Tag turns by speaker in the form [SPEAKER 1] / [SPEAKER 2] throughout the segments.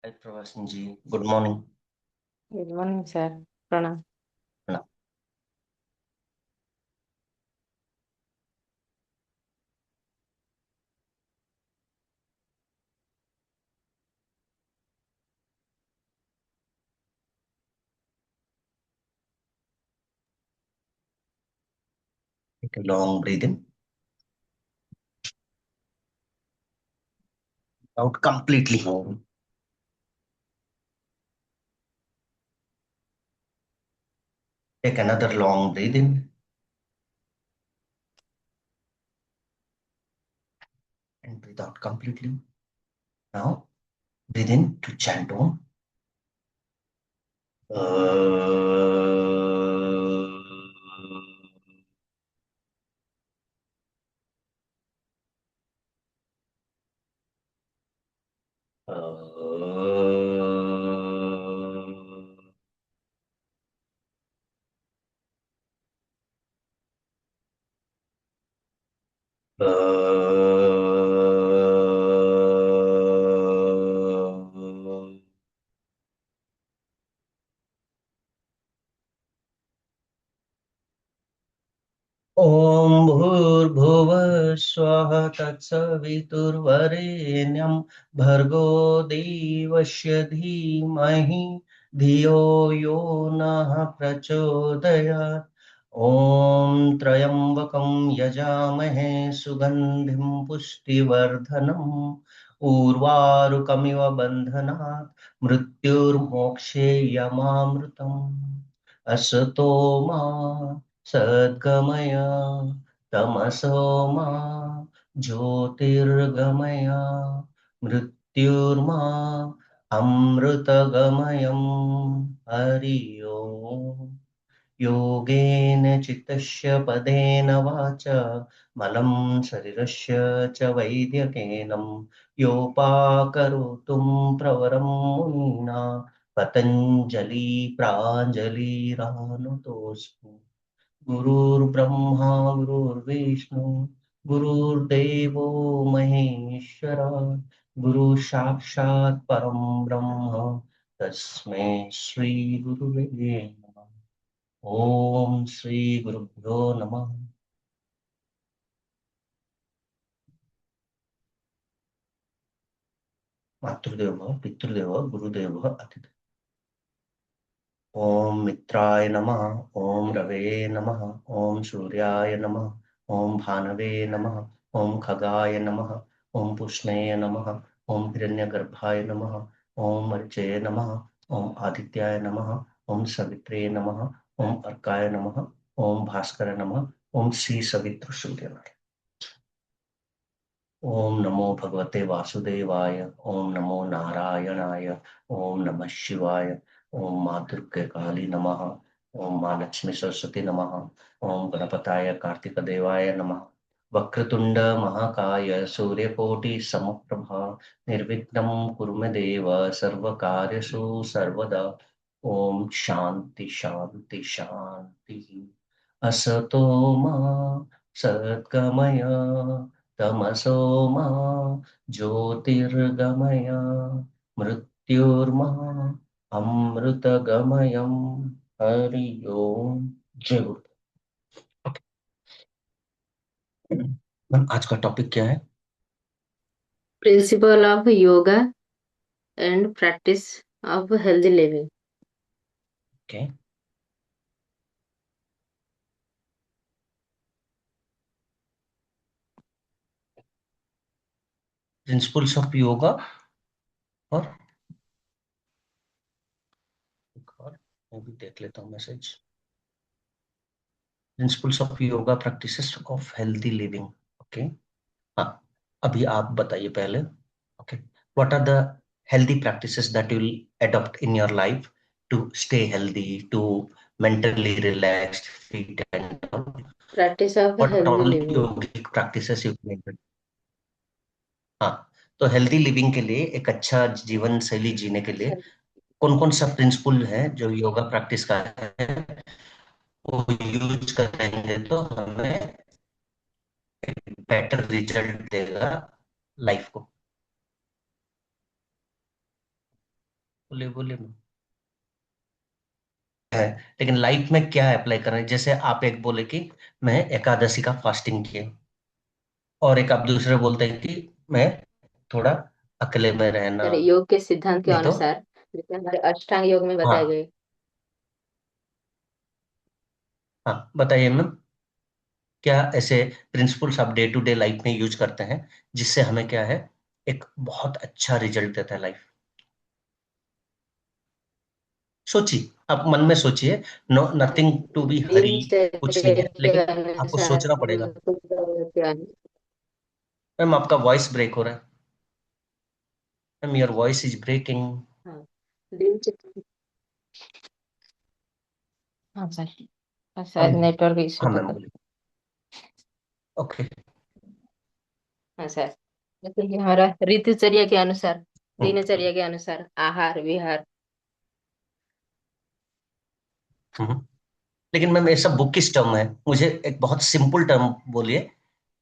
[SPEAKER 1] हाय Pravasan ji, good morning.
[SPEAKER 2] Good morning sir. प्रणाम।
[SPEAKER 1] ना, take a long breath in, out completely. Take another long breath in and breathe out completely. Now, breathe in to chant Om. ॐ भूर्भुवः स्वः तत्सवितुर्वरेण्यं भर्गो देवस्य धीमहि धियो यो नः प्रचोदयात्। ॐ त्र्यम्बकं यजामहे सुगन्धिं पुष्टिवर्धनम् उर्वारुकमिव बन्धनात् मृत्युर्मोक्षे यमामृतम्। असतो मा सद्गमय तमसो मा ज्योतिर्गमय मृत्युर्मा अमृतगमयम्। हरि ओम्। योगेन चित्तस्य पदेन वाचा मलं शरीरस्य च वैद्यकेनं योपाकरोतुं प्रवरं मुनिना पतञ्जलि प्राञ्जलिरानुतोऽस्मि। गुरुर्ब्रह्मा गुरुर्विष्णु गुरुर्देवो महेश्वर गुरु साक्षात् परम ब्रह्म तस्मै श्री गुरुवे नमः। ओम श्री गुरुभ्यो नमः। मातृदेवो भव, पितृदेवो भव, गुरुदेवो भव, अतिथि। ओम मित्राय नमः। ओम रवे नमः। ओम सूर्याय नमः। ओम भानवे नमः। ओम खगाय नमः। ओम पुष्णये नमः। ओम हिरण्यगर्भाय नमः। ओम मर्चये नमः। ओम आदित्याय नमः। ओम सवित्रे नमः। ओम अर्काय नमः। ओम भास्कर नमः। ओम श्री सवित्र सूर्यनारायण। ओम नमो भगवते वासुदेवाय। ओम नमो नारायणाय। ओम नमः शिवाय। ओम माँ दुर्गे काली नमः। ओम माँ लक्ष्मी सरस्वती नमः। ओम गणपताय कार्तिक देवाय नमः। वक्रतुंड महाकाय सूर्यकोटि समप्रभा निर्विघ्नं कुरु मे देव सर्वकार्येषु सर्वदा। ओम शांति शांति शांति। असतो मा सद्गमय तमसो मा ज्योतिर्गमय मृत्युर्मा अमृतगमयम्। हरि ओम। जय गुरु। मैम, आज का टॉपिक क्या है?
[SPEAKER 2] Principle of yoga and practice of healthy living.
[SPEAKER 1] Okay. Principles of yoga और एक और मैं भी देख लेता हूँ message. Principles of yoga practices of healthy living. Okay. हाँ, अभी आप बताइए पहले। Okay, what are the healthy practices that you'll adopt in your life to stay healthy, to mentally relaxed, fit and all?
[SPEAKER 2] Practice of
[SPEAKER 1] What
[SPEAKER 2] healthy
[SPEAKER 1] all
[SPEAKER 2] living.
[SPEAKER 1] yogic practices you can implement? हाँ, तो healthy living के लिए, एक अच्छा जीवन शैली जीने के लिए कौन कौन सा प्रिंसिपल है जो योगा प्रैक्टिस का है, वो यूज करेंगे तो हमें बेटर रिजल्ट देगा लाइफ को। बोलिए बोलिए मैम। है, लेकिन लाइफ में क्या अप्लाई कर रहे हैं? जैसे आप एक बोले कि मैं एकादशी का फास्टिंग किया, और एक आप दूसरे बोलते हैं कि मैं थोड़ा अकेले में रहना।
[SPEAKER 2] सर योग के सिद्धांत के
[SPEAKER 1] नहीं तो,
[SPEAKER 2] अनुसार जैसे हमारे अष्टांग योग में बताए
[SPEAKER 1] हाँ,
[SPEAKER 2] गए।
[SPEAKER 1] हाँ बताइए मैम। क्या ऐसे प्रिंसिपल्स आप डे टू डे लाइफ में यूज करते हैं जिससे हमें क्या है, एक बहुत अच्छा रिजल्ट देता है लाइफ? सोचिए, आप मन में सोचिए। नो, नथिंग टू बी हरी, कुछ नहीं
[SPEAKER 2] दिनचर्या
[SPEAKER 1] है,
[SPEAKER 2] के
[SPEAKER 1] लेकिन आपको
[SPEAKER 2] अनुसार
[SPEAKER 1] सोचना पड़ेगा। मैम आपका वॉइस ब्रेक हो रहा है। Ma'am your voice is breaking.
[SPEAKER 2] हाँ दिनचर्या। हाँ सर। हाँ,
[SPEAKER 1] हाँ
[SPEAKER 2] शायद नेटवर्क इशू
[SPEAKER 1] हाँ मैम
[SPEAKER 2] होगा।
[SPEAKER 1] बोलिए। ओके।
[SPEAKER 2] हाँ सर। जैसे कि हमारा ऋतुचर्या के अनुसार,
[SPEAKER 1] हम्म
[SPEAKER 2] दिनचर्या के अनुसार आहार विहार।
[SPEAKER 1] हम्म। लेकिन मैम ऐसा बुकिश टर्म है, मुझे एक बहुत सिंपल टर्म बोलिए।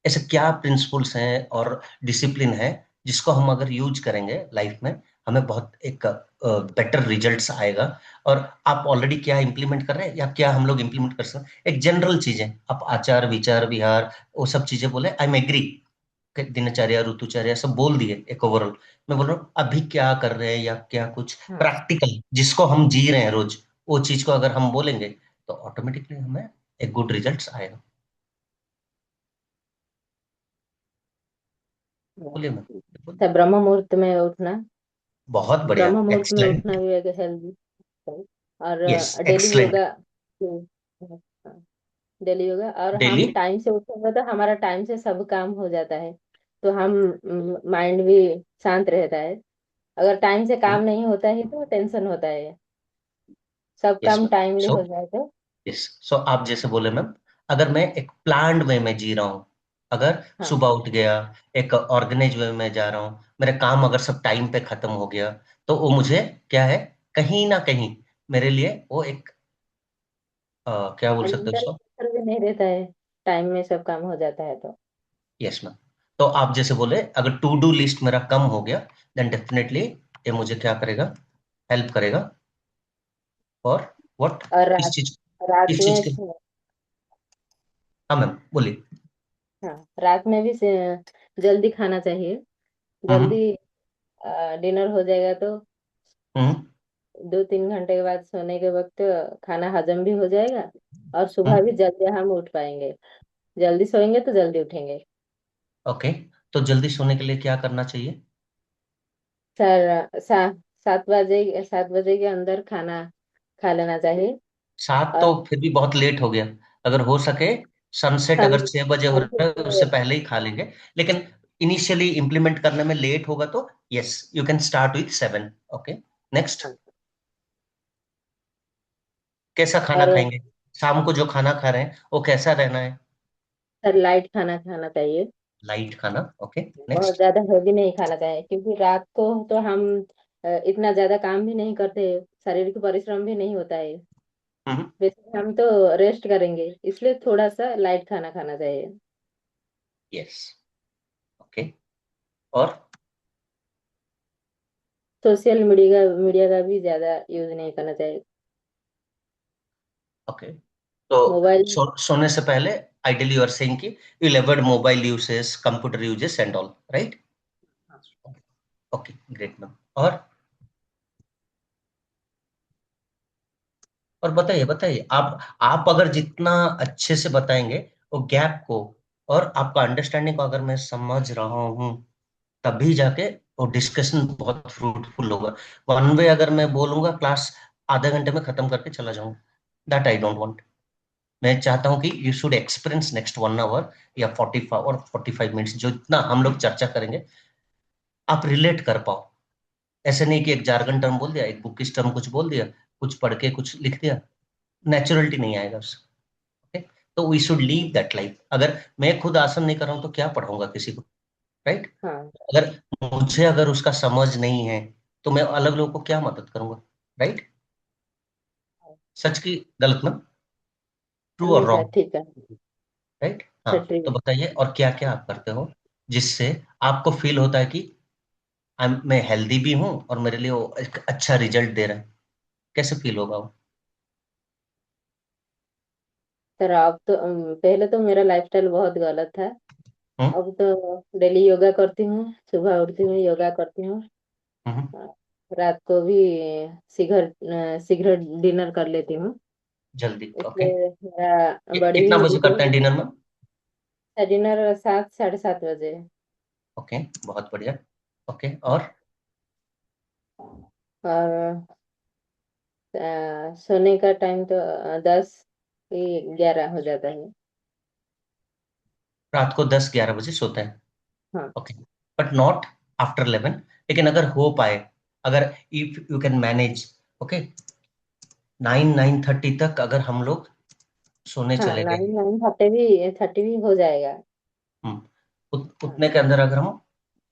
[SPEAKER 1] ऐसे क्या प्रिंसिपल्स हैं और डिसिप्लिन है जिसको हम अगर यूज करेंगे लाइफ में, हमें बहुत एक बेटर रिजल्ट्स आएगा? और आप ऑलरेडी क्या इंप्लीमेंट कर रहे हैं या क्या हम लोग इंप्लीमेंट कर सकते हैं? एक जनरल चीजें, आप आचार विचार विहार वो सब चीजें बोले, आई एम एग्री। दिनचर्या ऋतुचर्या सब बोल दिए एक ओवरऑल। मैं बोल रहा हूँ अभी क्या कर रहे हैं, या क्या कुछ
[SPEAKER 2] हाँ
[SPEAKER 1] प्रैक्टिकल जिसको हम जी रहे हैं रोज, वो चीज को अगर हम बोलेंगे तो ऑटोमेटिकली हमें एक गुड रिजल्ट आएगा। बोलिए मैम।
[SPEAKER 2] तो ब्रह्म मुहूर्त में उठना।
[SPEAKER 1] बहुत बढ़िया,
[SPEAKER 2] ब्रह्म मुहूर्त में उठना
[SPEAKER 1] एक्सलेंट।
[SPEAKER 2] भी एक हेल्दी। और
[SPEAKER 1] yes,
[SPEAKER 2] daily
[SPEAKER 1] excellent.
[SPEAKER 2] Yoga. Daily yoga और
[SPEAKER 1] डेली।
[SPEAKER 2] हम टाइम से उठेंगे तो हमारा टाइम से सब काम हो जाता है। तो हम माइंड भी शांत रहता है। अगर टाइम से काम नहीं होता है तो टेंशन होता है। सब
[SPEAKER 1] यस
[SPEAKER 2] काम
[SPEAKER 1] मैम।
[SPEAKER 2] टाइमली
[SPEAKER 1] सो,
[SPEAKER 2] हो जाए तो।
[SPEAKER 1] यस, सो आप जैसे बोले मैम, अगर मैं एक प्लान्ड वे में जी रहा हूँ, अगर
[SPEAKER 2] हाँ
[SPEAKER 1] सुबह उठ गया, एक ऑर्गेनाइज वे में जा रहा हूँ, मेरे काम अगर सब टाइम पे खत्म हो गया, तो वो मुझे क्या है, कहीं ना कहीं मेरे लिए वो एक क्या बोल सकते हो
[SPEAKER 2] मेंटल
[SPEAKER 1] उसको?
[SPEAKER 2] प्रेशर भी नहीं रहता है। टाइम में सब काम हो जाता है तो।
[SPEAKER 1] Yes ma'am. तो आप जैसे बोले अगर टू डू लिस्ट मेरा कम हो गया, देन डेफिनेटली ये मुझे क्या करेगा, हेल्प करेगा। और व्हाट?
[SPEAKER 2] और
[SPEAKER 1] किस
[SPEAKER 2] रात
[SPEAKER 1] चीज?
[SPEAKER 2] रात
[SPEAKER 1] किस चीज
[SPEAKER 2] में।
[SPEAKER 1] के? हाँ मैम बोलिए।
[SPEAKER 2] हाँ रात में भी जल्दी खाना चाहिए।
[SPEAKER 1] हम्म
[SPEAKER 2] जल्दी डिनर हो जाएगा तो
[SPEAKER 1] हम्म
[SPEAKER 2] 2-3 घंटे के बाद सोने के वक्त खाना हजम भी हो जाएगा। और सुबह
[SPEAKER 1] हम्म।
[SPEAKER 2] भी जल्दी हम उठ पाएंगे। जल्दी सोएंगे तो जल्दी उठेंगे।
[SPEAKER 1] ओके, तो जल्दी सोने के लिए क्या करना चाहिए?
[SPEAKER 2] सर 7 बजे के अंदर खाना खा लेना चाहिए।
[SPEAKER 1] सात
[SPEAKER 2] और
[SPEAKER 1] तो फिर भी बहुत लेट हो गया। अगर हो सके, सनसेट
[SPEAKER 2] सन
[SPEAKER 1] अगर 6 बजे हो रहा है उससे
[SPEAKER 2] सनसेट।
[SPEAKER 1] पहले ही खा लेंगे। लेकिन इनिशियली इंप्लीमेंट करने में लेट होगा तो yes, you can start with 7। Okay, next. कैसा खाना
[SPEAKER 2] और
[SPEAKER 1] खाएंगे? शाम को जो खाना खा रहे हैं वो कैसा रहना है?
[SPEAKER 2] सर लाइट खाना खाना चाहिए।
[SPEAKER 1] लाइट खाना। ओके,
[SPEAKER 2] बहुत
[SPEAKER 1] नेक्स्ट।
[SPEAKER 2] ज्यादा हैवी नहीं खाना चाहिए क्योंकि रात को तो हम इतना ज्यादा काम भी नहीं करते। शारीरिक परिश्रम भी नहीं होता है।
[SPEAKER 1] हम्म।
[SPEAKER 2] वैसे हम तो रेस्ट करेंगे इसलिए थोड़ा सा लाइट खाना खाना चाहिए।
[SPEAKER 1] यस। ओके। और
[SPEAKER 2] सोशल मीडिया का भी ज्यादा यूज नहीं करना चाहिए।
[SPEAKER 1] ओके, तो
[SPEAKER 2] मोबाइल।
[SPEAKER 1] सोने से पहले आइडियली यू आर सेइंग कि you avoid mobile uses, computer uses and all, right? Okay, great ma'am. और बताइए बताइए, आप अगर जितना अच्छे से बताएंगे वो गैप को और आपका अंडरस्टैंडिंग को अगर मैं समझ रहा हूँ, तभी जाके वो डिस्कशन बहुत फ्रूटफुल होगा। वन वे अगर मैं बोलूंगा क्लास आधे घंटे में खत्म करके चला जाऊंगा, दैट आई डोंट वांट। मैं चाहता हूँ कि you should experience next 1 hour या 45 और 45 मिनट्स, जो इतना हम लोग चर्चा करेंगे आप रिलेट कर पाओ। ऐसे नहीं कि एक जार्गन टर्म बोल दिया, एक बुकिश टर्म कुछ बोल दिया, कुछ पढ़ के कुछ लिख दिया, नेचुरलिटी नहीं आएगा उससे। ओके, तो we should leave that life. अगर मैं खुद आसन नहीं कर रहा हूं तो क्या पढ़ाऊंगा किसी को, राइट?
[SPEAKER 2] हाँ
[SPEAKER 1] अगर मुझे अगर उसका समझ नहीं है तो मैं अलग लोगों को क्या मदद करूंगा, राइट? सच की गलत ना, ट्रू और
[SPEAKER 2] नहीं सर
[SPEAKER 1] रॉन्ग,
[SPEAKER 2] ठीक है।
[SPEAKER 1] राइट? हाँ,
[SPEAKER 2] सर ठीक
[SPEAKER 1] तो
[SPEAKER 2] है।
[SPEAKER 1] बताइए और क्या क्या आप करते हो जिससे आपको फील होता है कि मैं हेल्दी भी हूँ और मेरे लिए वो एक अच्छा रिजल्ट दे रहा है, कैसे फील होगा वो?
[SPEAKER 2] सर अब तो पहले तो मेरा लाइफस्टाइल बहुत गलत था।
[SPEAKER 1] हम्म।
[SPEAKER 2] अब तो डेली योगा करती हूँ, सुबह उठती हूँ योगा करती हूँ।
[SPEAKER 1] हम्म।
[SPEAKER 2] अ, रात को भी शीघ्र शीघ्र डिनर कर लेती हूँ।
[SPEAKER 1] जल्दी, ओके।
[SPEAKER 2] इसलिए मेरा बॉडी
[SPEAKER 1] कितना
[SPEAKER 2] भी
[SPEAKER 1] बजे करते हैं
[SPEAKER 2] एकदम।
[SPEAKER 1] डिनर में?
[SPEAKER 2] डिनर 7 साढ़े 7 बजे।
[SPEAKER 1] ओके, बहुत बढ़िया। ओके, और
[SPEAKER 2] और सोने का टाइम तो 10 11 हो जाता है।
[SPEAKER 1] रात को 10-11 बजे सोते हैं?
[SPEAKER 2] हाँ।
[SPEAKER 1] Okay, but not after 11। लेकिन अगर हो पाए, अगर if you can manage, okay, 9-9:30 तक अगर हम लोग सोने
[SPEAKER 2] हाँ,
[SPEAKER 1] चले गए,
[SPEAKER 2] 9 9 30 भी हो जाएगा।
[SPEAKER 1] हम्म,
[SPEAKER 2] हाँ।
[SPEAKER 1] उतने के अंदर अगर हम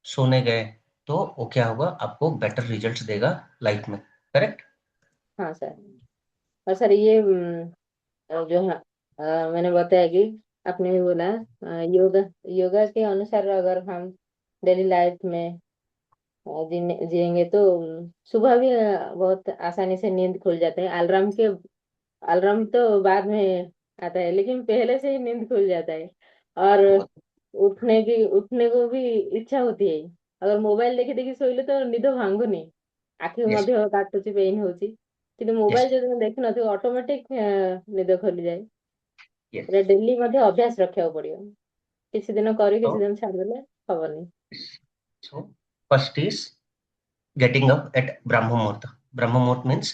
[SPEAKER 1] सोने गए, तो वो क्या होगा, आपको बेटर रिजल्ट्स देगा लाइफ में, करेक्ट?
[SPEAKER 2] हाँ सर। और सर ये जो है मैंने बताया कि आपने भी बोला योगा योगा के अनुसार अगर हम डेली लाइफ में जिएंगे तो सुबह भी बहुत आसानी से नींद खुल जाते हैं। अलार्म तो बाद में आता है, लेकिन पहले से ही नींद खुल जाता है। और उठने को भी इच्छा होती है। अगर ମୋବାଇଲ ଦେଖି ଦେଖି ଶୋଇଲେ ତ ନିଦ ଭାଙ୍ଗୁନି। ଆଖି
[SPEAKER 1] यस।
[SPEAKER 2] ମଧ୍ୟ କାଟୁଛି, ପେନ୍ ହଉଛି। କିନ୍ତୁ
[SPEAKER 1] यस।
[SPEAKER 2] ମୋବାଇଲ ଯଦି ମୁଁ ଦେଖିନଥିବ ଅଟୋମେଟିକ ନିଦ ଖୋଲିଯାଏ।
[SPEAKER 1] यस।
[SPEAKER 2] ଏଟା ଡେଲି ମଧ୍ୟ ଅଭ୍ୟାସ ରଖିବାକୁ पड़िବ। କିଛି ଦିନ କରି
[SPEAKER 1] तो
[SPEAKER 2] କିଛି ଦିନ ଛାଡିଦେଲେ ହବନି।
[SPEAKER 1] So first is getting up at Brahma Muhurta. Brahma Muhurt means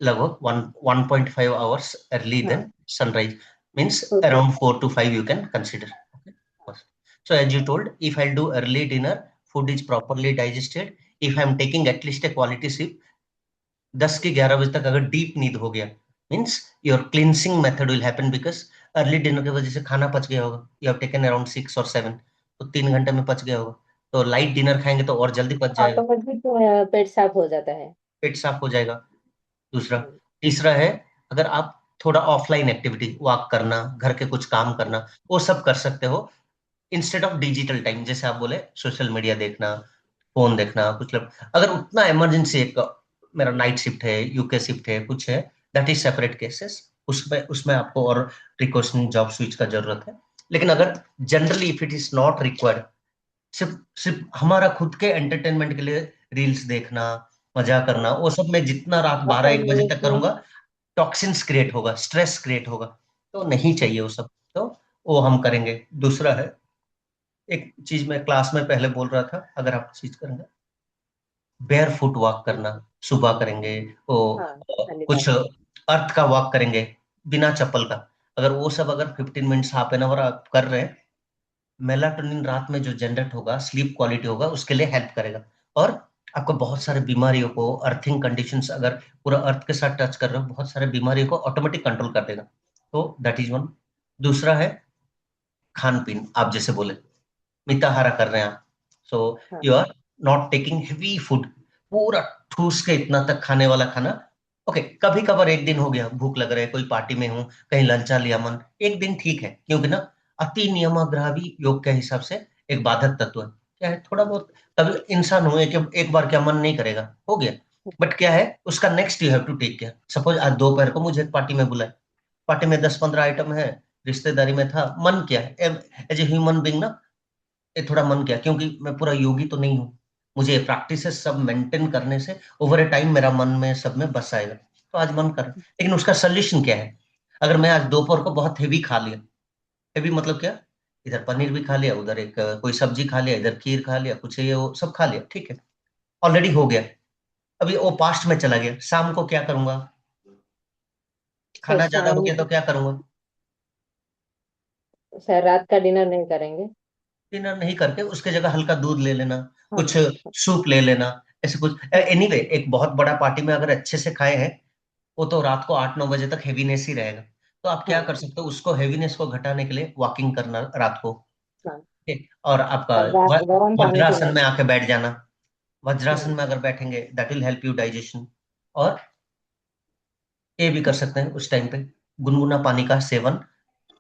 [SPEAKER 1] लगभग 1.5 hours early than
[SPEAKER 2] हाँ।
[SPEAKER 1] sunrise. Means
[SPEAKER 2] okay.
[SPEAKER 1] around 4 to 5 you can consider. Okay. First. So as you told, if I'll do early dinner, food is properly digested. If I'm taking at least a quality sleep, 10 के 11 बजे तक अगर deep नींद हो गया, means your cleansing method will happen, because early dinner की वजह से खाना पच गया होगा, यू हैव टेकन अराउंड 6 और 7, तो 3 घंटे में पच गया होगा। तो लाइट डिनर खाएंगे तो और जल्दी पच जाएगा,
[SPEAKER 2] ऑटोमेटिक पेट साफ हो जाता है।
[SPEAKER 1] पेट साफ हो जाएगा। दूसरा,
[SPEAKER 2] हम्म।
[SPEAKER 1] तीसरा है, अगर आप थोड़ा ऑफलाइन एक्टिविटी, वॉक करना, घर के कुछ काम करना, वो सब कर सकते हो इंस्टेड ऑफ डिजिटल टाइम, जैसे आप बोले सोशल मीडिया देखना, फोन देखना, कुछ लोग अगर उतना इमरजेंसी, एक मेरा नाइट शिफ्ट है, यूके शिफ्ट है, कुछ है, दैट इज सेपरेट केसेस, उसमें उसमें आपको और प्रिकॉशन जॉब स्विच का जरूरत है। लेकिन अगर generally if it is not required, सिर्फ सिर्फ हमारा खुद के एंटरटेनमेंट के लिए रील्स देखना, मजा करना, वो सब मैं जितना रात बारह
[SPEAKER 2] अपन
[SPEAKER 1] एक बजे तक
[SPEAKER 2] में
[SPEAKER 1] करूंगा, टॉक्सिन्स क्रिएट होगा, स्ट्रेस क्रिएट होगा, तो नहीं चाहिए वो सब। तो वो हम करेंगे। दूसरा है, एक चीज मैं क्लास में पहले बोल रहा था, अगर आप चीज करेंगे, बेयर फुट वॉक करना, सुबह करेंगे वो,
[SPEAKER 2] हाँ, खाली
[SPEAKER 1] कुछ
[SPEAKER 2] पानी।
[SPEAKER 1] अर्थ का वॉक करेंगे बिना चप्पल का, अगर वो सब अगर 15 मिनट्स हाफ एन आवर आप कर रहे हैं, मेलाटोनिन रात में जो जनरेट होगा, स्लीप क्वालिटी होगा, उसके लिए हेल्प करेगा। और आपको बहुत सारे बीमारियों को, अर्थिंग कंडीशंस, अगर पूरा अर्थ के साथ टच कर रहे हो, बहुत सारे बीमारियों को ऑटोमेटिक कंट्रोल कर देगा। तो दैट इज वन। दूसरा है खान पीन, आप जैसे बोले मिताहारा कर रहे हैं आप, सो
[SPEAKER 2] हाँ।
[SPEAKER 1] You are not taking heavy food, पूरा ठूस के इतना तक खाने वाला खाना। ओके, कभी कभार एक दिन हो गया, भूख लग रहा है, कोई पार्टी में हूँ, कहीं लंचा लिया, मन एक दिन ठीक है, क्योंकि ना अति नियमाग्रह भी योग के हिसाब से एक बाधक तत्व है। क्या है, थोड़ा बहुत कभी इंसान हुए कि एक बार क्या मन नहीं करेगा, हो गया, बट क्या है उसका next you have to take care. Suppose आज दोपहर को मुझे एक पार्टी में बुलाए, पार्टी में 10-15 आइटम है, रिश्तेदारी में था, मन क्या है, एज ए ह्यूमन बींग ना, ये थोड़ा मन किया, क्योंकि मैं पूरा योगी तो नहीं हूँ, मुझे ये प्रैक्टिसेस सब मेंटेन करने से ओवर ए टाइम मेरा मन में सब में बस आएगा, तो आज मन कर, लेकिन उसका सोल्यूशन क्या है? अगर मैं आज दोपहर को बहुत हेवी खा लिया, हेवी मतलब क्या, इधर पनीर भी खा लिया, उधर एक कोई सब्जी खा लिया, इधर खीर खा लिया, कुछ ये वो सब खा लिया, ठीक है, ऑलरेडी हो गया, अभी वो पास्ट में चला गया, शाम को क्या करूंगा?
[SPEAKER 2] सर
[SPEAKER 1] खाना ज्यादा हो
[SPEAKER 2] शाम
[SPEAKER 1] गया तो क्या करूंगा?
[SPEAKER 2] सर रात का डिनर नहीं करेंगे।
[SPEAKER 1] डिनर नहीं करके उसके जगह हल्का दूध ले लेना,
[SPEAKER 2] हाँ।
[SPEAKER 1] कुछ सूप ले लेना, ऐसे कुछ। एनीवे एक बहुत बड़ा पार्टी में अगर अच्छे से खाए हैं, वो तो रात को 8-9 बजे तक हेवीनेस ही रहेगा। तो आप क्या
[SPEAKER 2] हाँ।
[SPEAKER 1] कर सकते हो, उसको हेवीनेस को घटाने के लिए वॉकिंग करना रात को,
[SPEAKER 2] हाँ।
[SPEAKER 1] ठीक? और आपका
[SPEAKER 2] और गर्म पानी पीना।
[SPEAKER 1] वज्रासन में आके बैठ जाना, वज्रासन
[SPEAKER 2] हम्म।
[SPEAKER 1] में अगर बैठेंगे that will help you digestion. और ये भी कर सकते हैं उस टाइम पे, गुनगुना पानी का सेवन,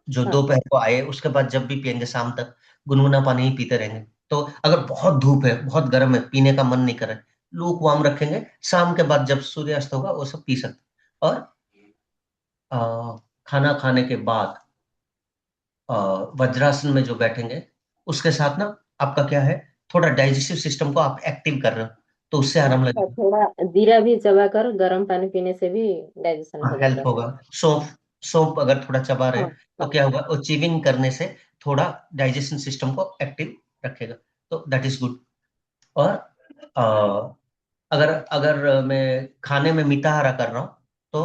[SPEAKER 1] जो
[SPEAKER 2] हाँ।
[SPEAKER 1] दोपहर को आए उसके बाद जब भी पियेंगे शाम तक गुनगुना पानी ही पीते रहेंगे। तो अगर बहुत धूप है, बहुत गर्म है, पीने का मन नहीं कर रहा है, लूक वार्म रखेंगे, शाम के बाद जब सूर्यास्त होगा वो सब पी सकते हैं। और खाना खाने के बाद अ, वज्रासन में जो बैठेंगे, उसके साथ ना आपका क्या है, थोड़ा डाइजेस्टिव सिस्टम को आप एक्टिव कर रहे हो, तो उससे आराम
[SPEAKER 2] अच्छा,
[SPEAKER 1] लगेगा।
[SPEAKER 2] थोड़ा जीरा भी चबाकर गर्म पानी पीने से भी डाइजेशन
[SPEAKER 1] हाँ,
[SPEAKER 2] हो
[SPEAKER 1] हेल्प
[SPEAKER 2] जाता है।
[SPEAKER 1] होगा। सौंफ, सौंफ अगर थोड़ा चबा रहे
[SPEAKER 2] हाँ
[SPEAKER 1] हैं तो
[SPEAKER 2] हाँ।
[SPEAKER 1] क्या होगा, वो चीविंग करने से थोड़ा डाइजेशन सिस्टम को एक्टिव रखेगा, तो दैट इज गुड। और अ, अगर अगर मैं खाने में मिताहारा कर रहा हूँ, तो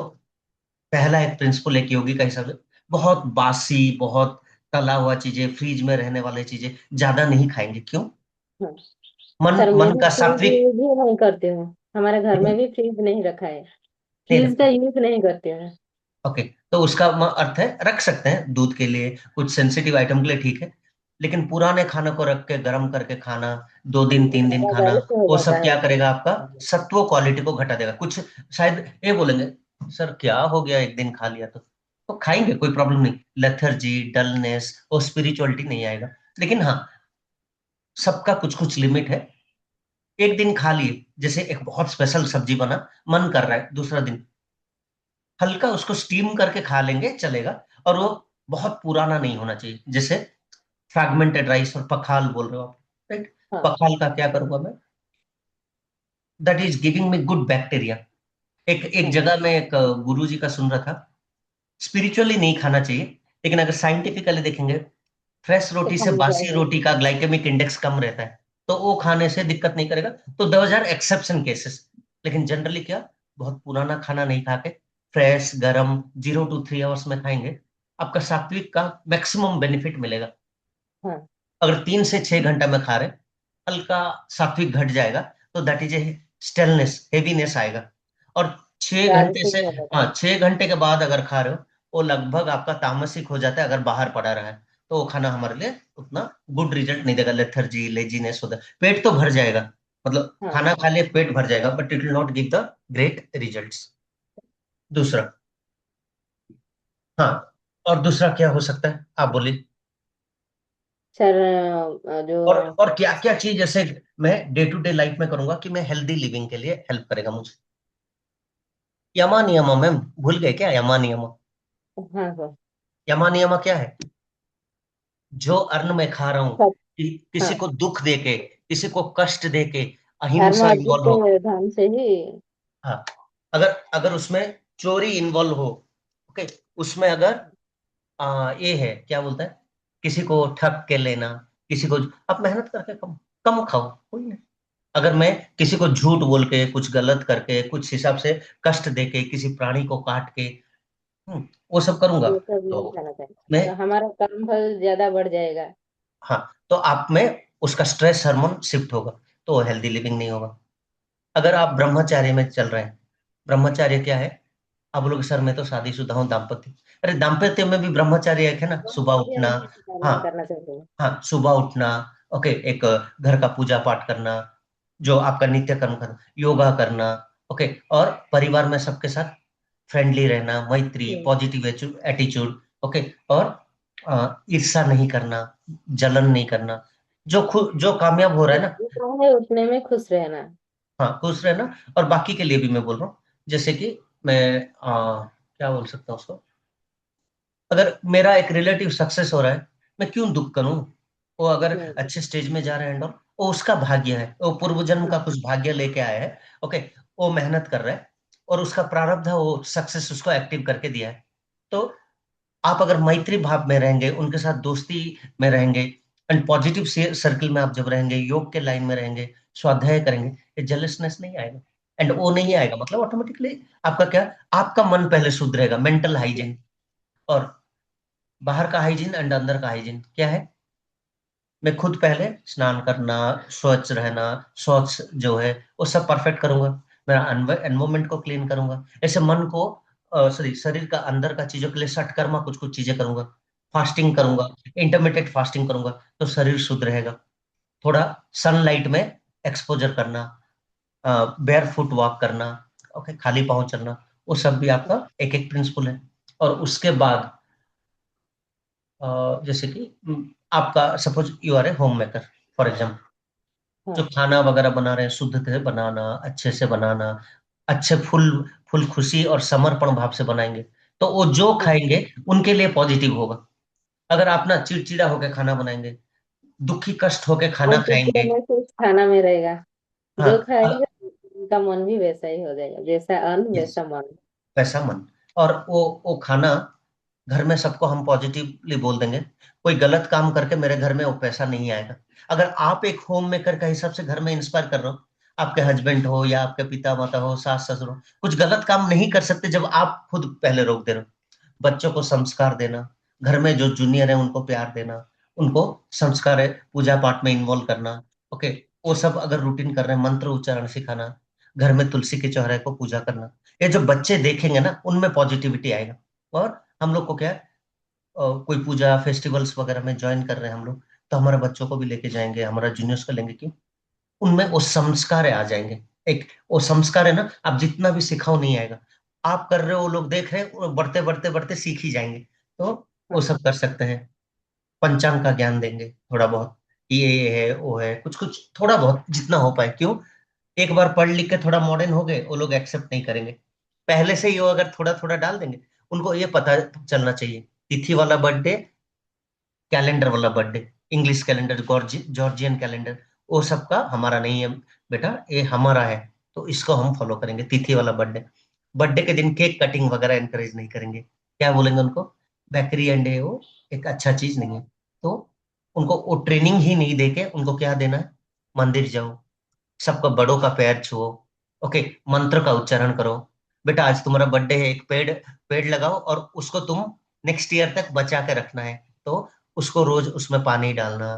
[SPEAKER 1] पहला एक प्रिंसिपल एक योगी का हिसाब से, बहुत बासी, बहुत तला हुआ चीजें, फ्रीज में रहने वाले चीजें ज्यादा नहीं खाएंगे। क्यों?
[SPEAKER 2] हाँ
[SPEAKER 1] मन
[SPEAKER 2] सर, मैं
[SPEAKER 1] मन
[SPEAKER 2] भी
[SPEAKER 1] का
[SPEAKER 2] फ्रीज
[SPEAKER 1] सात्विक
[SPEAKER 2] यूज ही नहीं करती हूँ। हमारे घर में
[SPEAKER 1] नहीं
[SPEAKER 2] भी फ्रीज नहीं रखा है। फ्रीज का
[SPEAKER 1] रखते।
[SPEAKER 2] यूज नहीं करती हूँ।
[SPEAKER 1] ओके, तो उसका अर्थ है रख सकते हैं दूध के लिए, कुछ सेंसिटिव आइटम के लिए ठीक है, लेकिन पुराने खाने को रख के गर्म करके खाना, 2 दिन 3 दिन खाना,
[SPEAKER 2] ज्यादा हो
[SPEAKER 1] वो
[SPEAKER 2] जाता
[SPEAKER 1] सब
[SPEAKER 2] है।
[SPEAKER 1] क्या करेगा, आपका सत्व क्वालिटी को घटा देगा। कुछ शायद ये बोलेंगे, सर क्या हो गया, एक दिन खा लिया तो खाएंगे, कोई प्रॉब्लम नहीं, लेथर्जी, डलनेस और स्पिरिचुअलिटी नहीं आएगा। लेकिन हाँ, सबका कुछ कुछ लिमिट है। एक दिन खा लिए, जैसे एक बहुत स्पेशल सब्जी बना, मन कर रहा है दूसरा दिन, हल्का उसको स्टीम करके खा लेंगे, चलेगा। और वो बहुत पुराना नहीं होना चाहिए, जैसे फ्रैगमेंटेड राइस और पखाल बोल रहे हो आप, राइट?
[SPEAKER 2] हाँ
[SPEAKER 1] पखाल का क्या करूंगा मैं, that is giving me good bacteria. एक एक
[SPEAKER 2] हाँ।
[SPEAKER 1] जगह में एक गुरु जी का सुन रहा था, स्पिरिचुअली नहीं खाना चाहिए, लेकिन अगर साइंटिफिकली देखेंगे, फ्रेश
[SPEAKER 2] तो
[SPEAKER 1] रोटी से
[SPEAKER 2] खाने
[SPEAKER 1] बासी
[SPEAKER 2] चाहिए।
[SPEAKER 1] रोटी का ग्लाइकेमिक इंडेक्स कम रहता है, तो वो खाने से दिक्कत नहीं करेगा। तो 2000 एक्सेप्शन केसेस, लेकिन जनरली क्या, बहुत पुराना खाना नहीं खा के फ्रेश गरम 0 to 3 आवर्स में खाएंगे, आपका सात्विक का मैक्सिमम बेनिफिट मिलेगा।
[SPEAKER 2] हाँ,
[SPEAKER 1] अगर 3 से 6 घंटा में खा रहे, हल्का सात्विक घट जाएगा, तो दैट इज ए स्टेलनेस, हेवीनेस आएगा। और 6 घंटे
[SPEAKER 2] राजसिक
[SPEAKER 1] से,
[SPEAKER 2] हो जाता
[SPEAKER 1] हाँ,
[SPEAKER 2] है।
[SPEAKER 1] 6 घंटे के बाद अगर खा रहे हो, वो लगभग आपका तामसिक हो जाता है, अगर बाहर पड़ा रहा है, तो वो खाना हमारे लिए उतना गुड रिजल्ट नहीं देगा, लेथर्जी, लेजीनेस होता है, पेट तो भर जाएगा, मतलब
[SPEAKER 2] हाँ
[SPEAKER 1] खाना खा लिए पेट भर जाएगा, but it will not give the great results. दूसरा, हाँ, और दूसरा क्या हो सकता है, आप बोलिए।
[SPEAKER 2] सर, जो
[SPEAKER 1] और क्या क्या चीज जैसे मैं डे टू डे लाइफ में करूंगा कि मैं हेल्दी लिविंग के लिए हेल्प करेगा मुझे। यमा नियमा, मैम भूल गए क्या, यमा नियमा?
[SPEAKER 2] हाँ सर।
[SPEAKER 1] यमा नियमा क्या है? जो अन्न में खा रहा हूं,
[SPEAKER 2] सब।
[SPEAKER 1] किसी
[SPEAKER 2] हाँ,
[SPEAKER 1] को दुख देके, किसी को कष्ट देके,
[SPEAKER 2] धर्म
[SPEAKER 1] अहिंसा
[SPEAKER 2] अर्जित
[SPEAKER 1] इन्वॉल्व हो।
[SPEAKER 2] धन से ही।
[SPEAKER 1] हाँ, अगर अगर उसमें चोरी इन्वॉल्व हो, ओके, उसमें अगर ये है, क्या बोलता है, किसी को ठग के लेना, किसी को, आप मेहनत करके कम कम खाओ, कोई नहीं। अगर मैं किसी को झूठ बोल के, कुछ गलत करके, कुछ हिसाब से कष्ट देके, किसी प्राणी को काट के, वो सब करूंगा,
[SPEAKER 2] ये सब
[SPEAKER 1] तो
[SPEAKER 2] नहीं खाना चाहिए।
[SPEAKER 1] मैं,
[SPEAKER 2] तो हमारा कर्म फल ज्यादा बढ़ जाएगा।
[SPEAKER 1] हाँ, तो आप में उसका स्ट्रेस हार्मोन शिफ्ट होगा, तो हेल्दी लिविंग नहीं होगा। अगर आप ब्रह्मचार्य में चल रहे हैं, ब्रह्मचार्य क्या है, आप बोलोगे सर मैं तो शादीशुदा हूँ, दाम्पत्य, अरे दाम्पत्य में भी ब्रह्मचार्य एक है ना,
[SPEAKER 2] बहुत
[SPEAKER 1] सुबह
[SPEAKER 2] चीजें
[SPEAKER 1] उठना।
[SPEAKER 2] हैं जो
[SPEAKER 1] हाँ,
[SPEAKER 2] नहीं करना चाहिए।
[SPEAKER 1] हाँ, सुबह उठना, ओके, एक घर का पूजा पाठ करना, जो आपका नित्य कर्म करना, योगा करना, ओके, और परिवार में सबके साथ फ्रेंडली रहना, मैत्री,
[SPEAKER 2] हम्म।
[SPEAKER 1] पॉजिटिव एटीट्यूड, ओके, और ईर्ष्या नहीं करना, जलन नहीं करना, जो कामयाब हो रहा है ना,
[SPEAKER 2] जितना है उतने में खुश रहना।
[SPEAKER 1] हाँ, खुश रहना। और बाकी के लिए भी मैं बोल रहा हूँ, जैसे कि मैं क्या बोल सकता हूँ उसको, अगर मेरा एक रिलेटिव सक्सेस हो रहा है, मैं क्यों दुख करूं, वो अगर
[SPEAKER 2] हम्म।
[SPEAKER 1] अच्छे स्टेज में जा रहे हैं, वो उसका भाग्य है, वो पूर्व जन्म का
[SPEAKER 2] हाँ।
[SPEAKER 1] कुछ भाग्य लेके आया है, ओके, वो मेहनत कर रहा है, और उसका प्रारब्ध है, वो सक्सेस उसको एक्टिव करके दिया है। तो आप अगर मैत्री भाव में रहेंगे, उनके साथ दोस्ती में रहेंगे, एंड पॉजिटिव सर्किल में आप जब रहेंगे, योग के लाइन में रहेंगे, स्वाध्याय करेंगे, ये जेलसनेस नहीं आएगा। एंड वो नहीं आएगा मतलब ऑटोमेटिकली आपका क्या, आपका मन पहले शुद्ध रहेगा, मेंटल हाइजीन। और बाहर का हाइजीन एंड अंदर का हाइजीन क्या है, मैं खुद पहले स्नान करना, स्वच्छ रहना, शौच जो है वो सब परफेक्ट करूंगा, मेरा एनवायरमेंट को क्लीन करूंगा, ऐसे मन को, सॉरी, शरीर का अंदर का चीजों के लिए सटकर्मा कुछ कुछ चीजें करूंगा, फास्टिंग
[SPEAKER 2] हाँ।
[SPEAKER 1] करूंगा, इंटरमीडिएट फास्टिंग करूंगा, तो शरीर शुद्ध रहेगा। थोड़ा सनलाइट में एक्सपोजर करना, बेयर फुट वॉक करना, ओके, खाली पाँव चलना, वो सब भी आपका एक एक प्रिंसिपल है। और उसके बाद जैसे कि आपका suppose you are a homemaker, for example जो
[SPEAKER 2] हाँ
[SPEAKER 1] खाना वगैरह बना रहे हैं, शुद्ध से बनाना, अच्छे से बनाना, अच्छे फुल फुल खुशी और समर्पण भाव से बनाएंगे, तो वो जो
[SPEAKER 2] हाँ।
[SPEAKER 1] खाएंगे उनके लिए पॉजिटिव होगा। अगर आप ना चिड़चिड़ा होकर खाना बनाएंगे, दुखी कष्ट होकर
[SPEAKER 2] और
[SPEAKER 1] खाना
[SPEAKER 2] चिड़चिड़ा
[SPEAKER 1] खाएंगे,
[SPEAKER 2] में कुछ खाना में रहेगा, जो
[SPEAKER 1] हाँ,
[SPEAKER 2] खाएगा उनका मन भी वैसा ही हो जाएगा, जैसा अन्न
[SPEAKER 1] यस,
[SPEAKER 2] वैसा मन।
[SPEAKER 1] वैसा मन। और वो खाना घर में सबको हम पॉजिटिवली बोल देंगे, कोई गलत काम करके मेरे घर में वो पैसा नहीं आएगा। अगर आप एक होम मेकर का हिसाब से घर में इंस्पायर कर रहे हो, आपके हस्बैंड हो या आपके पिता माता हो, सास ससुर हो, कुछ गलत काम नहीं कर सकते जब आप खुद पहले रोक दे रहे हो। बच्चों को संस्कार देना, घर में जो जूनियर है उनको प्यार देना, उनको संस्कार है पूजा पाठ में इन्वॉल्व करना, ओके, वो सब अगर रूटीन कर रहे हैं, मंत्र उच्चारण सिखाना, घर में तुलसी के चौराहे को पूजा करना, ये जो बच्चे देखेंगे ना उनमें पॉजिटिविटी आएगा। और हम लोग को क्या है, कोई पूजा फेस्टिवल्स वगैरह में ज्वाइन कर रहे हैं हम लोग, तो हमारे बच्चों को भी लेके जाएंगे, हमारा जूनियर्स को लेंगे, क्यों, उनमें वो संस्कार है आ जाएंगे। एक वो संस्कार है ना, आप जितना भी सिखाओ नहीं आएगा, आप कर रहे हो, वो लोग देख रहे हैं, वो बढ़ते बढ़ते बढ़ते सीख ही जाएंगे। तो वो
[SPEAKER 2] हाँ
[SPEAKER 1] सब कर सकते हैं। पंचांग का ज्ञान देंगे थोड़ा बहुत, ये है वो है, कुछ कुछ थोड़ा बहुत जितना हो पाए, क्यों, एक बार पढ़ लिख के थोड़ा मॉडर्न हो गए, वो लोग एक्सेप्ट नहीं करेंगे। पहले से ही वो अगर थोड़ा थोड़ा डाल देंगे, उनको ये पता चलना चाहिए, तिथि वाला बर्थडे, कैलेंडर वाला birthday, English calendar, Georgian calendar, वो सब का हमारा नहीं है बेटा, ये हमारा है, तो इसको हम फॉलो करेंगे। तिथि वाला बर्थडे, बर्थडे के दिन केक कटिंग वगैरह एनकरेज नहीं करेंगे, क्या बोलेंगे उनको, बेकरी एंड वो एक अच्छा चीज नहीं है। तो उनको वो ट्रेनिंग ही नहीं देके उनको क्या देना है, मंदिर जाओ, सबको बड़ों का पैर छुओ, ओके, मंत्र का उच्चारण करो, बेटा आज तुम्हारा बर्थडे है, एक पेड़ पेड़ लगाओ और उसको तुम नेक्स्ट ईयर तक बचा के रखना है, तो उसको रोज उसमें पानी डालना,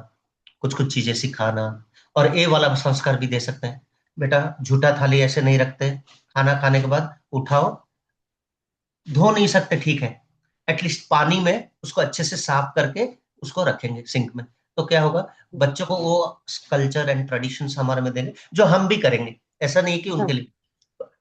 [SPEAKER 1] कुछ कुछ चीजें सिखाना। और ए वाला संस्कार भी दे सकते हैं, बेटा झूठा थाली ऐसे नहीं रखते, खाना खाने के बाद उठाओ, धो नहीं सकते ठीक है, एटलीस्ट पानी में उसको अच्छे से साफ करके उसको रखेंगे सिंक में, तो क्या होगा, बच्चों को वो कल्चर एंड ट्रेडिशंस हमारे में देंगे जो हम भी करेंगे। ऐसा नहीं कि
[SPEAKER 2] हाँ
[SPEAKER 1] उनके लिए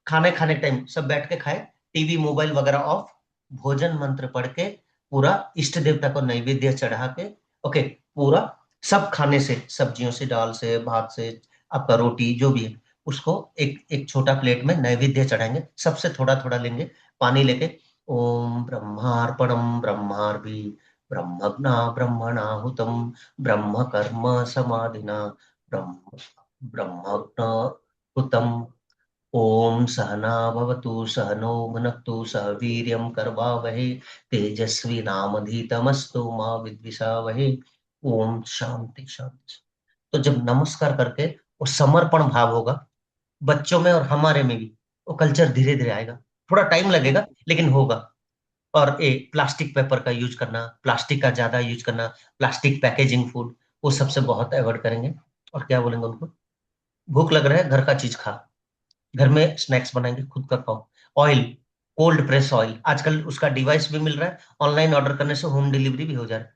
[SPEAKER 1] खाने खाने टाइम सब बैठ के खाए, टीवी मोबाइल वगैरह ऑफ, भोजन मंत्र पढ़ के, पूरा इष्ट देवता को नैवेद्य चढ़ा के, ओके, पूरा सब खाने से, सब्जियों से, दाल से, भात से, आपका रोटी जो भी है, उसको एक एक छोटा प्लेट में नैवेद्य चढ़ाएंगे, सबसे थोड़ा थोड़ा लेंगे, पानी लेके, ओम ब्रह्मार्पणम ब्रह्मार्पी ब्रह्मज्ञा ब्रह्मणाहुतम ब्रह्म कर्म समाधिना ब्रह्म ब्रह्मज्ञ ओम सहना भवतु सहनो भुनक्तु सह वीर्यं करवावहै तेजस्वी नामधीतमस्तु मा विद्विषावहै। ओम शांति शांति। तो जब नमस्कार करके वो समर्पण भाव होगा बच्चों में और हमारे में भी, वो कल्चर धीरे धीरे आएगा, थोड़ा टाइम
[SPEAKER 2] हाँ
[SPEAKER 1] लगेगा लेकिन होगा। और ए प्लास्टिक पेपर का यूज करना, प्लास्टिक का ज्यादा यूज करना, प्लास्टिक पैकेजिंग फूड, वो सबसे बहुत अवॉइड करेंगे। और क्या बोलेंगे उनको, भूख लग रहा है घर का चीज खा, घर में स्नैक्स बनाएंगे खुद का खाओ। ऑयल, कोल्ड प्रेस ऑयल, आजकल उसका डिवाइस भी मिल रहा है, ऑनलाइन ऑर्डर करने से होम डिलीवरी भी हो जा रहा है।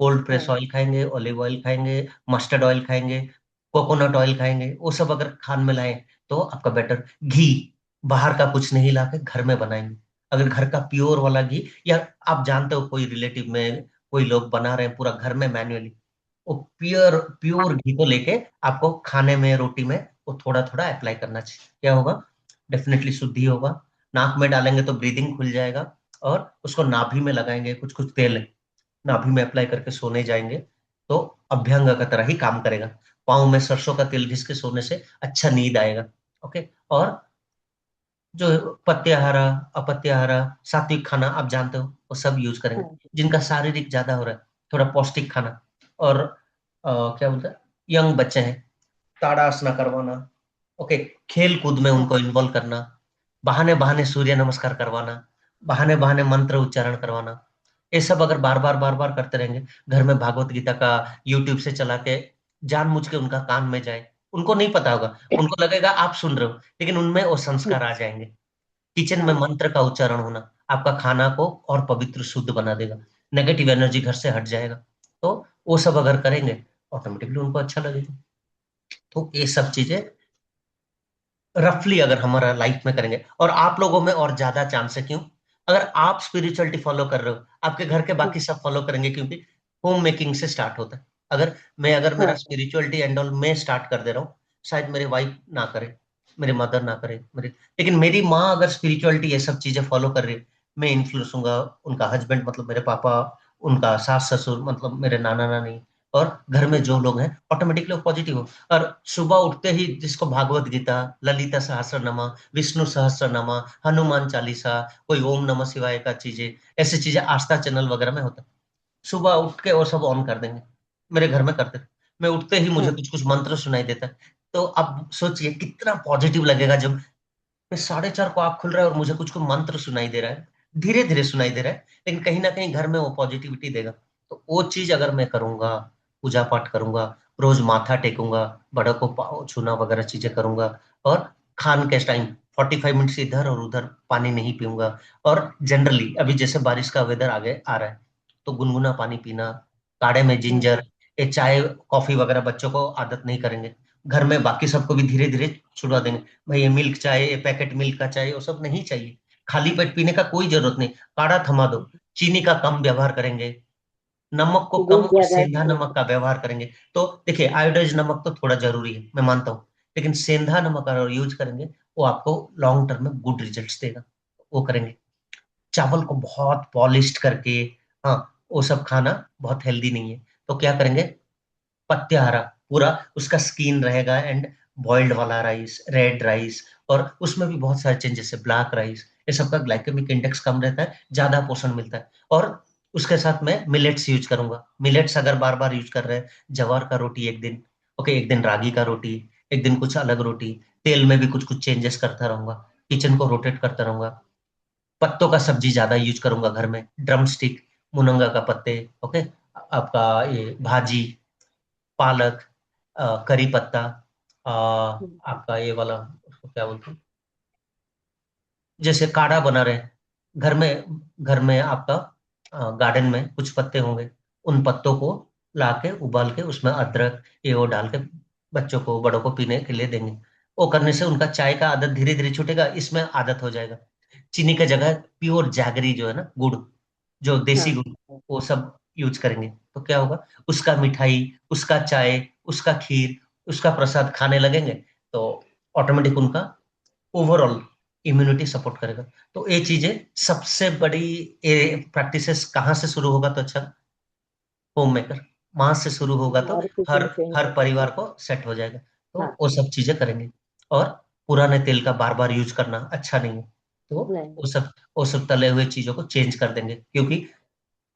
[SPEAKER 1] कोल्ड प्रेस
[SPEAKER 2] हाँ
[SPEAKER 1] ऑयल खाएंगे, ऑलिव ऑयल खाएंगे, मस्टर्ड ऑयल खाएंगे, कोकोनट ऑयल खाएंगे, वो सब अगर खान में लाएं तो आपका बेटर। घी, बाहर का कुछ नहीं लाके घर में बनाएंगे, अगर घर का प्योर वाला घी, या आप जानते हो कोई रिलेटिव में कोई लोग बना रहे हैं पूरा घर में मैन्युअली, वो प्योर प्योर घी को लेके आपको खाने में, रोटी में वो थोड़ा थोड़ा अप्लाई करना चाहिए, क्या होगा, डेफिनेटली शुद्धि होगा। नाक में डालेंगे तो ब्रीदिंग खुल जाएगा, और उसको नाभि में लगाएंगे, कुछ कुछ तेल नाभि में अप्लाई करके सोने जाएंगे, तो अभ्यंग का तरह ही काम करेगा। पाँव में सरसों का तेल घिस के सोने से अच्छा नींद आएगा, ओके। और जो पत्याहारा, अपत्याहारा, सात्विक खाना आप जानते हो, वो सब यूज करेंगे।
[SPEAKER 2] हाँ
[SPEAKER 1] जिनका शारीरिक ज्यादा हो रहा है, थोड़ा पौष्टिक खाना। और क्या बोलते हैं, यंग बच्चे हैं, ताड़ासना करवाना, ओके, खेल कूद में
[SPEAKER 2] हाँ
[SPEAKER 1] उनको इन्वॉल्व करना, बहाने बहाने सूर्य नमस्कार करवाना, बहाने बहाने मंत्र उच्चारण करवाना, ये सब अगर बार बार करते रहेंगे, घर में भागवत गीता का यूट्यूब से चला के जानबूझ के उनका कान में जाए, उनको नहीं पता होगा, उनको लगेगा आप सुन रहे हो, लेकिन उनमें वो संस्कार आ जाएंगे। किचन में
[SPEAKER 2] हाँ
[SPEAKER 1] मंत्र का उच्चारण होना आपका खाना को और पवित्र शुद्ध बना देगा, नेगेटिव एनर्जी घर से हट जाएगा। तो वो सब अगर करेंगे, ऑटोमेटिकली उनको अच्छा लगेगा। तो ये सब चीजें रफली अगर हमारा लाइफ में करेंगे, और आप लोगों में और ज्यादा चांस है, क्यों, अगर आप स्पिरिचुअलिटी फॉलो कर रहे हो, आपके घर के बाकी सब फॉलो करेंगे, क्योंकि होम मेकिंग से स्टार्ट होता है। अगर मेरा
[SPEAKER 2] हाँ
[SPEAKER 1] स्पिरिचुअलिटी एंड ऑल मैं स्टार्ट कर दे रहा हूँ, शायद मेरे वाइफ ना करे, मेरे मदर ना करे, मेरे, लेकिन मेरी माँ अगर स्पिरिचुअलिटी ये सब चीजें फॉलो कर रही है, मैं इन्फ्लुएंस हूंगा। उनका हस्बैंड मतलब मेरे पापा, उनका सास ससुर मतलब मेरे नाना नानी, और घर में जो लोग हैं ऑटोमेटिकली वो पॉजिटिव हो। और सुबह उठते ही जिसको भागवत गीता, ललिता सहस्त्रनामा, विष्णु सहस्त्रनामा, हनुमान चालीसा, कोई ओम नमः शिवाय का चीजें, ऐसी चीजें आस्था चैनल वगैरह में होता है। सुबह उठ के वो सब ऑन कर देंगे, मेरे घर में करते थे। मैं उठते ही मुझे
[SPEAKER 2] हाँ
[SPEAKER 1] कुछ कुछ मंत्र सुनाई देता है। तो अब सोचिए कितना पॉजिटिव लगेगा जब मैं 4:30 को आँख खुल रहा है और मुझे कुछ कुछ मंत्र सुनाई दे रहा है, धीरे धीरे सुनाई दे रहा है, लेकिन कहीं ना कहीं घर में वो पॉजिटिविटी देगा। तो वो चीज अगर मैं करूंगा, पूजा पाठ करूंगा, रोज माथा टेकूंगा, बड़ों को पाँव छूना वगैरह चीजें करूंगा, और खान के टाइम 45 मिनट से इधर और उधर पानी नहीं पीऊंगा। और जनरली अभी जैसे बारिश का वेदर आगे आ रहा है, तो गुनगुना पानी पीना, काढ़े में
[SPEAKER 2] हाँ
[SPEAKER 1] जिंजर, ये चाय कॉफी वगैरह बच्चों को आदत नहीं करेंगे, घर में बाकी सबको भी धीरे धीरे छुड़वा देंगे। भाई ये मिल्क चाय, ये पैकेट मिल्क का चाय, वो सब नहीं चाहिए, खाली पेट पीने का कोई जरूरत नहीं, काढ़ा थमा दो। चीनी का कम व्यवहार करेंगे, नमक को कम
[SPEAKER 2] गुड़
[SPEAKER 1] और
[SPEAKER 2] ज्यादा
[SPEAKER 1] सेंधा नमक का व्यवहार करेंगे। तो देखिए आयोडाइज नमक तो थोड़ा जरूरी है, मैं मानता हूँ, लेकिन सेंधा नमक अगर यूज करेंगे, वो आपको लॉन्ग टर्म में गुड रिजल्ट्स देगा, वो करेंगे। चावल को बहुत पॉलिश्ड करके, हाँ, वो सब खाना बहुत हेल्दी नहीं है। तो क्या करेंगे, पत्याहारा, पूरा उसका स्किन रहेगा, एंड बॉइल्ड वाला राइस, रेड राइस, और उसमें भी बहुत सारे चेंजेस है, ब्लैक राइस, ये सब का ग्लाइकेमिक इंडेक्स कम रहता है, ज्यादा पोषण मिलता है। और उसके साथ मैं मिलेट्स यूज करूंगा। मिलेट्स अगर बार बार यूज कर रहे हैं, जवार का रोटी एक दिन, ओके, एक दिन रागी का रोटी, एक दिन कुछ अलग रोटी, तेल में भी कुछ कुछ चेंजेस करता रहूंगा, किचन को रोटेट करता रहूंगा। पत्तों का सब्जी ज्यादा यूज करूंगा घर में, ड्रम स्टिक, मुनंगा का पत्ते, ओके, आपका ये भाजी, पालक, करी पत्ता, आपका ये वाला, उसको क्या बोलते हैं, जैसे काढ़ा बना रहे हैं घर में आपका गार्डन में कुछ पत्ते होंगे, उन पत्तों को लाके उबाल के उसमें अदरक ये वो डाल के बच्चों को बड़ों को पीने के लिए देंगे। वो करने से उनका चाय का आदत धीरे धीरे छूटेगा, इसमें आदत हो जाएगा। चीनी की जगह प्योर जैगरी जो है ना, गुड़, जो देसी
[SPEAKER 2] हाँ
[SPEAKER 1] गुड़, वो सब यूज करेंगे। तो क्या होगा, उसका मिठाई, उसका चाय, उसका खीर, उसका प्रसाद खाने लगेंगे, तो ऑटोमेटिक उनका ओवरऑल इम्यूनिटी सपोर्ट करेगा। तो ये चीजें सबसे बड़ी, ये प्रैक्टिसेस कहाँ से शुरू होगा तो अच्छा, होम मेकर, वहां से शुरू होगा तो
[SPEAKER 2] और
[SPEAKER 1] हर
[SPEAKER 2] किचन से ही
[SPEAKER 1] हर
[SPEAKER 2] होता है।
[SPEAKER 1] परिवार को सेट हो जाएगा। तो
[SPEAKER 2] हाँ
[SPEAKER 1] वो सब चीजें करेंगे। और पुराने तेल का बार बार यूज करना अच्छा नहीं है, तो
[SPEAKER 2] नहीं।
[SPEAKER 1] वो सब तले हुए चीजों को चेंज कर देंगे, क्योंकि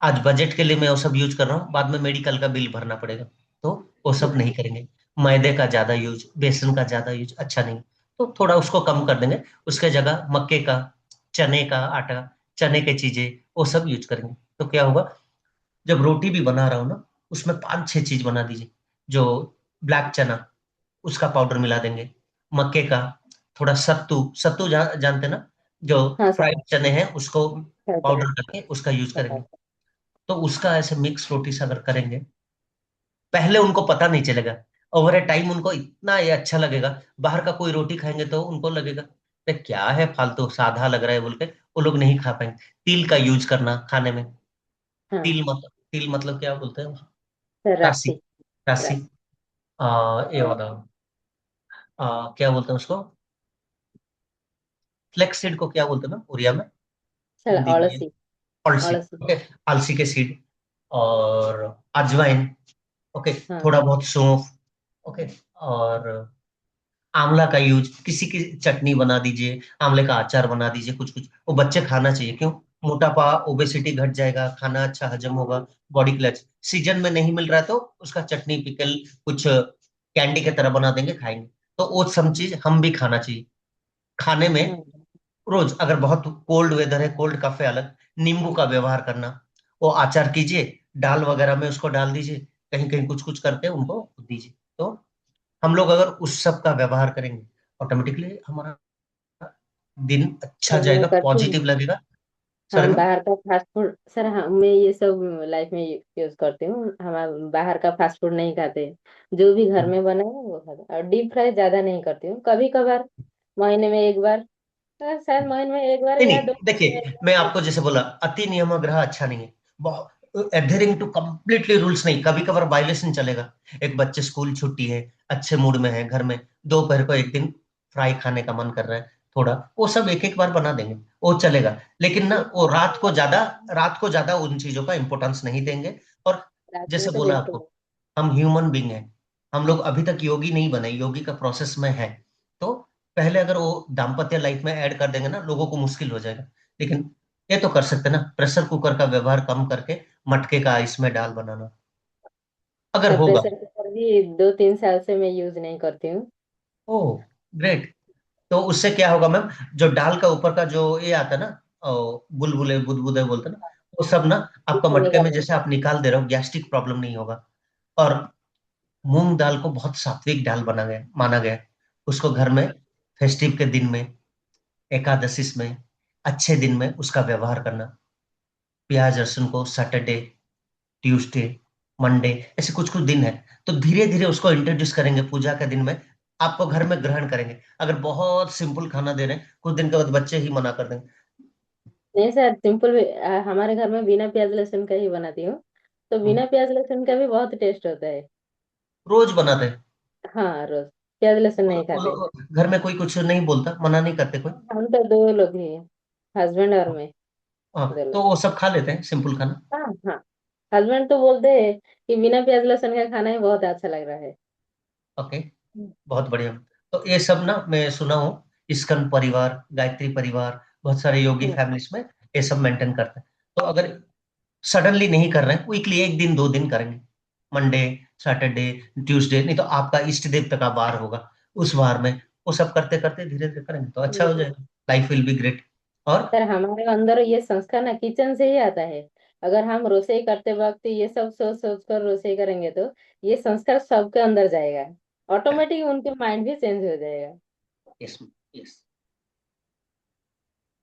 [SPEAKER 1] आज बजट के लिए मैं वो सब यूज कर रहा हूँ, बाद में मेडिकल का बिल भरना पड़ेगा, तो वो सब नहीं करेंगे। मैदे का ज्यादा यूज, बेसन का ज्यादा यूज अच्छा नहीं, तो थोड़ा उसको कम कर देंगे। उसके जगह मक्के का, चने का आटा, चने के चीजें, वो सब यूज करेंगे। तो क्या होगा, जब रोटी भी बना रहा हूँ ना, उसमें 5-6 चीज बना दीजिए। जो ब्लैक चना, उसका पाउडर मिला देंगे, मक्के का, थोड़ा सत्तू, सत्तू जानते हैं ना, जो
[SPEAKER 2] हाँ सर।
[SPEAKER 1] फ्राइड चने हैं उसको
[SPEAKER 2] पता है,
[SPEAKER 1] पाउडर करके उसका यूज
[SPEAKER 2] पता
[SPEAKER 1] करेंगे।
[SPEAKER 2] है।
[SPEAKER 1] तो उसका ऐसे मिक्स रोटी से अगर करेंगे, पहले उनको पता नहीं चलेगा, ओवर ए टाइम उनको इतना ये अच्छा लगेगा। बाहर का कोई रोटी खाएंगे तो उनको लगेगा, "अरे क्या है, फालतू साधा लग रहा है" बोल के वो लोग नहीं खा पाएंगे। तिल का यूज करना खाने में।
[SPEAKER 2] हाँ
[SPEAKER 1] तिल मतलब क्या बोलते हैं,
[SPEAKER 2] सर,
[SPEAKER 1] राशि,
[SPEAKER 2] राशि।
[SPEAKER 1] राशि,
[SPEAKER 2] राशि।
[SPEAKER 1] ये वाला, क्या बोलते हैं उसको, फ्लेक्स सीड को क्या बोलते हैं ना उड़िया में,
[SPEAKER 2] सर
[SPEAKER 1] हिंदी में,
[SPEAKER 2] अड़सी।
[SPEAKER 1] अलसी,
[SPEAKER 2] अड़सी।
[SPEAKER 1] ओके, अलसी के सीड, और अजवाइन, ओके,
[SPEAKER 2] हाँ
[SPEAKER 1] थोड़ा बहुत सौंफ, ओके, और आंवला का यूज, किसी की चटनी बना दीजिए, आंवले का अचार बना दीजिए, कुछ कुछ वो बच्चे खाना चाहिए। क्यों, मोटापा, ओबेसिटी घट जाएगा, खाना अच्छा हजम होगा, बॉडी के लिए अच्छा। सीजन में नहीं मिल रहा है तो उसका चटनी पिकल कुछ कैंडी की तरह बना देंगे, खाएंगे। तो वो सब चीज हम भी खाना चाहिए खाने में।
[SPEAKER 2] हाँ
[SPEAKER 1] रोज अगर बहुत कोल्ड वेदर है, कोल्ड कफे अलग, नींबू का व्यवहार करना, वो आचार कीजिए, दाल वगैरह में उसको डाल दीजिए, कहीं कहीं कुछ कुछ करके उनको दीजिए। तो हम लोग अगर उस सब का व्यवहार करेंगे, ऑटोमेटिकली हमारा दिन अच्छा
[SPEAKER 2] सर मैं
[SPEAKER 1] जाएगा,
[SPEAKER 2] करती हूँ।
[SPEAKER 1] पॉजिटिव लगेगा। सर
[SPEAKER 2] हम
[SPEAKER 1] में,
[SPEAKER 2] बाहर का फास्ट फूड, सर हम मैं ये सब लाइफ में यूज करती हूँ। हम बाहर का फास्ट फूड नहीं खाते। जो भी घर में बना है वो खाते हैं। और डीप फ्राई ज्यादा नहीं करती हूँ, कभी कभार महीने में एक बार, शायद महीने में एक बार
[SPEAKER 1] नहीं
[SPEAKER 2] या
[SPEAKER 1] नहीं,
[SPEAKER 2] दो महीने में एक
[SPEAKER 1] देखिए मैं
[SPEAKER 2] बार।
[SPEAKER 1] आपको जैसे बोला, अति नियम ग्रह अच्छा नहीं है। बहुत एडहेरिंग टू कंप्लीटली रूल्स नहीं, कभी कभार वायलेशन चलेगा। एक बच्चे स्कूल छुट्टी है, अच्छे मूड में है, घर में दोपहर को एक दिन फ्राई खाने का मन कर रहा है थोड़ा, वो सब एक एक बार बना देंगे, वो चलेगा। लेकिन ना वो रात को ज्यादा उन चीजों का इंपॉर्टेंस नहीं देंगे। और
[SPEAKER 2] रात में
[SPEAKER 1] जैसे
[SPEAKER 2] तो
[SPEAKER 1] बोला
[SPEAKER 2] बिल्कुल
[SPEAKER 1] आपको, हम ह्यूमन बींग हैं, हम लोग अभी तक योगी नहीं बने, योगी का प्रोसेस में है। तो पहले अगर वो दाम्पत्य लाइफ में ऐड कर देंगे ना, लोगों को मुश्किल हो जाएगा। लेकिन ये तो कर सकते हैं ना, प्रेशर कुकर का व्यवहार कम करके मटके का इसमें दाल बनाना, अगर
[SPEAKER 2] नहीं।
[SPEAKER 1] होगा।
[SPEAKER 2] प्रेशर कुकर भी 2-3 साल से मैं यूज नहीं करती हूँ।
[SPEAKER 1] ओह, ग्रेट। तो उससे क्या होगा मैम, जो दाल का ऊपर का जो ये आता है ना, बुलबुले बुदबुदे बोलते हैं ना, वो सब ना आपका
[SPEAKER 2] इसको
[SPEAKER 1] मटके में
[SPEAKER 2] निकालने
[SPEAKER 1] जैसे आप निकाल दे रहे हो, गैस्ट्रिक प्रॉब्लम नहीं होगा। और मूंग दाल को बहुत सात्विक दाल बना गया माना गया है। उसको घर में फेस्टिव के दिन में, एकादशी में, अच्छे दिन में उसका व्यवहार करना। प्याज लहसुन को सैटरडे, ट्यूसडे, मंडे, ऐसे कुछ कुछ दिन है, तो धीरे धीरे उसको इंट्रोड्यूस करेंगे पूजा के दिन में, आपको घर में ग्रहण करेंगे। अगर बहुत सिंपल खाना दे रहे हैं, कुछ दिन के बाद बच्चे ही मना कर देंगे।
[SPEAKER 2] नहीं सर, सिंपल हमारे घर में बिना प्याज लहसुन का ही बनाती हूँ। तो
[SPEAKER 1] हम्म,
[SPEAKER 2] बिना प्याज लहसुन का भी बहुत टेस्ट होता है।
[SPEAKER 1] रोज बनाते हैं।
[SPEAKER 2] हाँ, रोज प्याज लहसुन नहीं
[SPEAKER 1] वो
[SPEAKER 2] खाते।
[SPEAKER 1] लोग घर में कोई कुछ नहीं बोलता, मना नहीं करते कोई।
[SPEAKER 2] हम तो 2 लोग ही हैं, हस्बैंड और मैं।
[SPEAKER 1] हाँ,
[SPEAKER 2] 2 लोग।
[SPEAKER 1] तो वो सब खा लेते हैं सिंपल खाना।
[SPEAKER 2] हाँ हाँ। हस्बैंड तो बोलते हैं कि बिना प्याज लहसुन का खाना ही बहुत अच्छा लग रहा है।
[SPEAKER 1] ओके, बहुत बढ़िया। तो ये सब ना मैं सुना हूँ, इस्कन परिवार, गायत्री परिवार, बहुत सारे योगी
[SPEAKER 2] हम्म।
[SPEAKER 1] फैमिलीज में ये सब मेंटेन करते हैं। तो अगर सडनली नहीं कर रहे हैं, वीकली एक दिन दो दिन करेंगे, मंडे, सैटरडे, ट्यूसडे, नहीं तो आपका इष्ट देवता का वार होगा, उस वार में वो सब करते करते धीरे धीरे करेंगे तो अच्छा हो जाएगा, लाइफ विल बी ग्रेट। और
[SPEAKER 2] सर, हमारे अंदर ये संस्कार ना किचन से ही आता है। अगर हम रसोई करते वक्त ये सब सोच सोच कर रसोई करेंगे तो ये संस्कार सबके अंदर जाएगा। ऑटोमेटिक उनके माइंड भी चेंज हो जाएगा।
[SPEAKER 1] Yes, yes.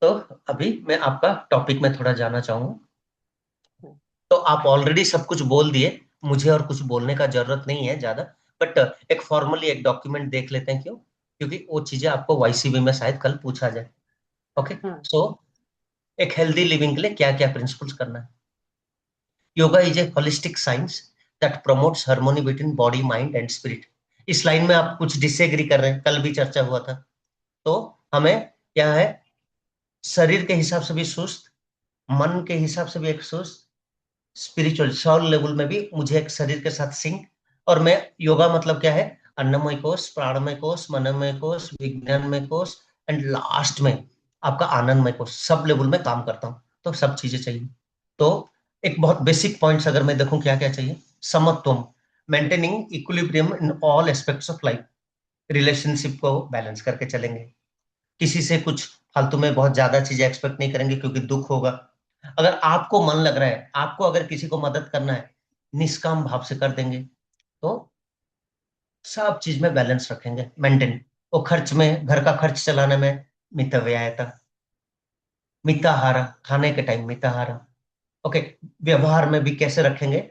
[SPEAKER 1] तो अभी मैं आपका टॉपिक में थोड़ा जाना चाहूंगा। तो आप ऑलरेडी सब कुछ बोल दिए, मुझे और कुछ बोलने का जरूरत नहीं है ज्यादा। बट एक फॉर्मली एक डॉक्यूमेंट देख लेते हैं, क्यों? क्योंकि वो चीजें आपको वाईसीबी में शायद कल पूछा जाए। ओके।
[SPEAKER 2] हाँ
[SPEAKER 1] सो एक हेल्दी लिविंग के लिए क्या क्या प्रिंसिपल्स करना है। Yoga is a holistic science that promotes harmony between body mind and spirit. इस लाइन में आप कुछ डिसएग्री कर रहे हैं, कल भी चर्चा हुआ था। तो हमें क्या है, शरीर के हिसाब से भी सुस्त, मन के हिसाब से भी एक सुस्त, स्पिरिचुअल सोल लेवल में भी मुझे एक शरीर के साथ सिंक। और मैं, योगा मतलब क्या है, अन्नमय कोश, प्राणमय कोश, मनोमय कोश, विज्ञानमय कोश, एंड लास्ट में आपका आनंदमय कोश, सब लेवल में काम करता हूँ। तो सब चीजें चाहिए। तो एक बहुत बेसिक पॉइंट्स अगर मैं देखूं क्या क्या चाहिए, समत्वम, maintaining equilibrium in all aspects of life, relationship को बैलेंस करके चलेंगे, किसी से कुछ फालतू में बहुत ज्यादा चीजें एक्सपेक्ट नहीं करेंगे क्योंकि दुख होगा। अगर आपको मन लग रहा है, आपको अगर किसी को मदद करना है, निष्काम भाव से कर देंगे। तो सब चीज में बैलेंस रखेंगे मेंटेन। वो खर्च में, घर का खर्च चलाने में मितव्ययता, मिताहारा, खाने के टाइम मिताहारा। ओके। व्यवहार में भी कैसे रखेंगे,